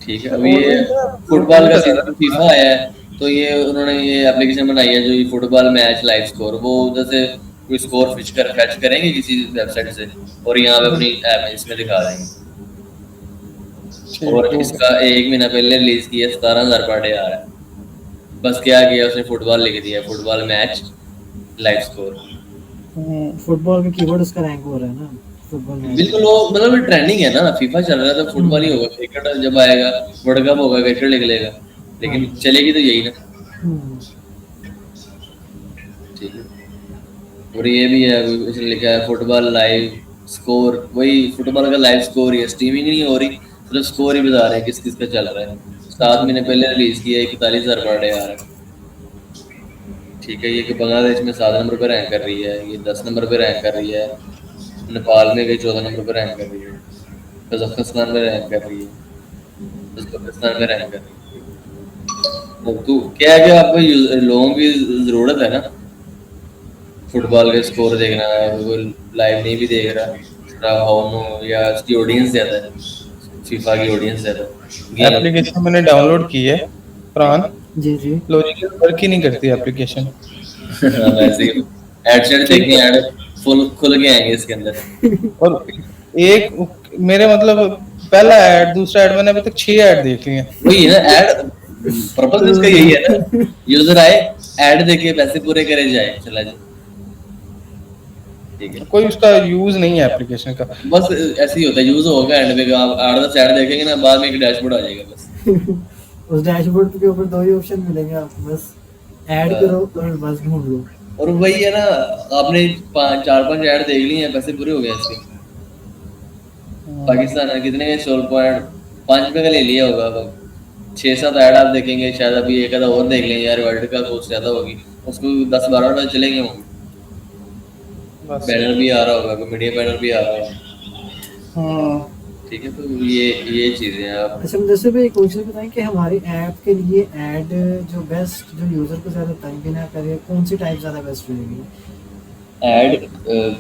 ठीक है, अभी ये ऑडियंस फुटबॉल का ना, सीजन फीफा आया है, तो ये उन्होंने ये एप्लीकेशन बनाई है जो ये फुटबॉल मैच लाइव स्कोर, वो उधर से कोई स्कोर फैच करेंगे किसी वेबसाइट से, और यहाँ पे अपनी ऐप इसमें दिखा देंगे। ठीक और हो इसका 1 महीना पहले रिलीज किया, 17,000 पर डे आ रहा है। बस क्या किया उसने, फुटबॉल लिख दिया, फुटबॉल मैच लाइव स्कोर। गया। फुटबॉल का कीवर्ड उसका रैंक हो रहा है ना, फुटबॉल मैच बिल्कुल, वो मतलब ट्रेंडिंग है ना, फीफा चल रहा है तो फुटबॉल ही होगा, क्रिकेट जब आएगा, वर्ल्ड कप होगा, क्रिकेट लिख लेगा, हाँ। लेकिन चलेगी तो यही ना। हम्म, ठीक है, और ये भी है, इसने लिखा है फुटबॉल लाइव स्कोर, वही फुटबॉल का लाइव स्कोर ही है, स्ट्रीमिंग नहीं हो रही, सिर्फ स्कोर ही बता रहे हैं किस किस का चल रहा है। 7 महीने पहले रिलीज किया है, 41,000 पर डे आ रहा है। ठीक है, ये कि बांग्लादेश में 7 नंबर पर रैंक कर रही है, ये 10 नंबर पर रैंक कर रही है, नेपाल में भी 14 नंबर पर रैंक कर रही है, कजाकिस्तान में रैंक कर रही है, उज्बेकिस्तान में रैंक कर रही है। तो क्या है कि आपको लोगों की ज़रूरत है ना, फुटबॉल का स्कोर देखना है, कोई लाइव नहीं भी देख रहा, थोड़ा होम हो या उसकी ऑडियंस ज़्यादा है, फीफा की ऑडियंस ज़्यादा गेम। एप्लीकेशन मैंने डाउनलोड की है, प्राण। जी जी। लॉजिकल वर्क ही नहीं करती एप्लीकेशन। वैसे ही ऐड शेड देखें, ऐड फुल खुल के आएंगे इसके अंदर। और एक मेरे मतलब पहला ऐड, दूसरा ऐड, मैंने अभी तक 6 ऐड देख लिए हैं। वही है ना ऐड, पर्पस इसका यही है ना, यूजर आए, ऐड देखे, पैसे पूरे करे जाए, चला जाए। ठीक है, कोई उसका यूज नहीं है एप्लीकेशन का। बस ऐसे ही होता है, यूज होगा एंड पे आप 8-10 ऐड देखेंगे ना, बाद में एक डैशबोर्ड आ जाएगा बस। उस डैशबोर्ड के ऊपर दो ही ऑप्शन मिलेंगे आपको, बस ऐड करो और बस ढूंढ लो। और वही है ना, आपने 4-5 ऐड देख ली हैं, पैसे पूरे हो गए इसके। पाकिस्तान है कितने का, 16.5 रुपए का ले लिया होगा, 6-7 ऐड आप देखेंगे, शायद अभी एक आधा और देख लें यार, वर्ल्ड का कोस्ट ज़्यादा होगी, उसको 10-12 रुपए चलेंगे होंगे। बस। बैनर भी आ रहा होगा, कोई मीडिया बैनर भी आ रहा होगा। हाँ, ठीक है, तो ये चीज़ें हैं आप। अच्छा मुझे भी एक क्वेश्चन बताएं कि हमारी ऐप के लिए ऐड जो बेस्ट, जो यूज़र को ज़्यादा तंग भी ना करे, कौन सी टाइप ज़्यादा बेस्ट रहेगी? ऐड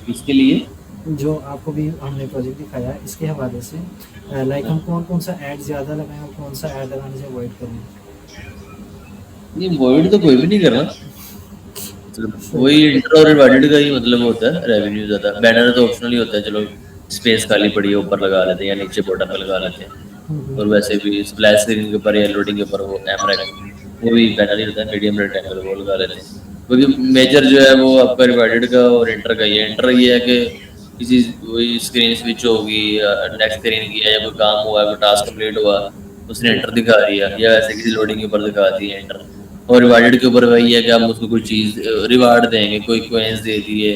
किसके लिए? जो आपको भी हमने प्रोजेक्ट दिखाया है इसके हवाले से, लाइक हम कौन कौन सा ऐड ज़्यादा लगाएं और कौन सा ऐड लगाने से अवॉइड करें? नहीं, वॉइड तो कोई भी नहीं करना, वही इंटर और डिवाइडेड का ही मतलब होता है, रेवेन्यू ज़्यादा। बैनर तो ऑप्शनल ही होता है, चलो स्पेस खाली पड़ी है ऊपर लगा लेते हैं या नीचे बॉटम पे लगा लेते हैं। और वैसे भी स्प्लैश स्क्रीन के ऊपर या लोडिंग के ऊपर वो एमरेक वो भी बैनर ही होता है, मीडियम रेक्टेंगल वो लगा लेते हैं। क्योंकि मेजर जो है वो आपका डिवाइडेड का और इंटर का ही है। इंटर ये है कि किसी वही स्क्रीन स्विच होगी या नेक्स्ट स्क्रीन की है, या कोई काम हुआ, कोई टास्क कंप्लीट हुआ, उसने इंटर दिखा दिया, या ऐसे किसी लोडिंग के ऊपर दिखा दी है इंटर। और रिवार्डेड के ऊपर वही है कि हम उसको कोई चीज़ रिवार्ड देंगे, कोई कोइंस दे दिए,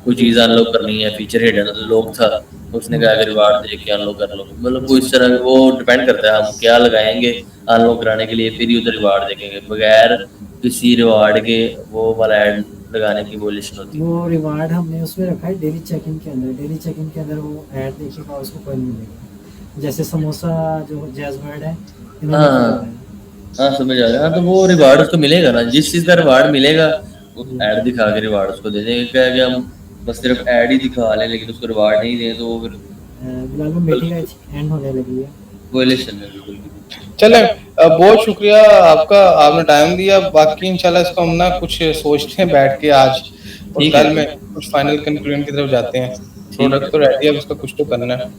कोई चीज़ अनलॉक करनी है, फीचर हिडन लॉक था, उसने कहा कि रिवार्ड दे के अनलॉक कर लो। मतलब कोई इस तरह वो डिपेंड करता है हम क्या लगाएंगे अनलॉक कराने के लिए, फिर ही उधर रिवार्ड देखेंगे। बगैर किसी रिवार्ड के वो वाला ऐड लगाने की वो लिस्ट होती है। वो रिवार्ड हमने उसमें रखा है डेली चेक इन के अंदर, डेली चेक इन के अंदर वो ऐड देखेगा उसको कोई मिलेगा, जैसे समोसा जो जैज़ वर्ड है हाँ इन्होंने किया हुआ है। हाँ समझ आ गया। हाँ तो वो रिवार्ड उसको मिलेगा ना, जिस चीज़ का रिवार्ड मिलेगा वो जी। ऐड दिखा के रिवार्ड उसको दे देंगे। क्या है कि हम बस सिर्फ ऐड ही दिखा लें लेकिन उसको रिवार्ड नहीं दें तो वो फिर बिलाल भाई मीटिंग एंड होने लगी है। वोलेशन है बिल्कुल। चलें, बहुत शुक्रिया आपका, आपने टाइम दिया। बाकी इंशाल्लाह इसको हम ना कुछ सोचते हैं बैठ के आज और ठीक कल है में कुछ फाइनल कंक्लूजन की तरफ जाते हैं। ठीक प्रोडक्ट है तो रेडी है, अब उसका कुछ तो करना है।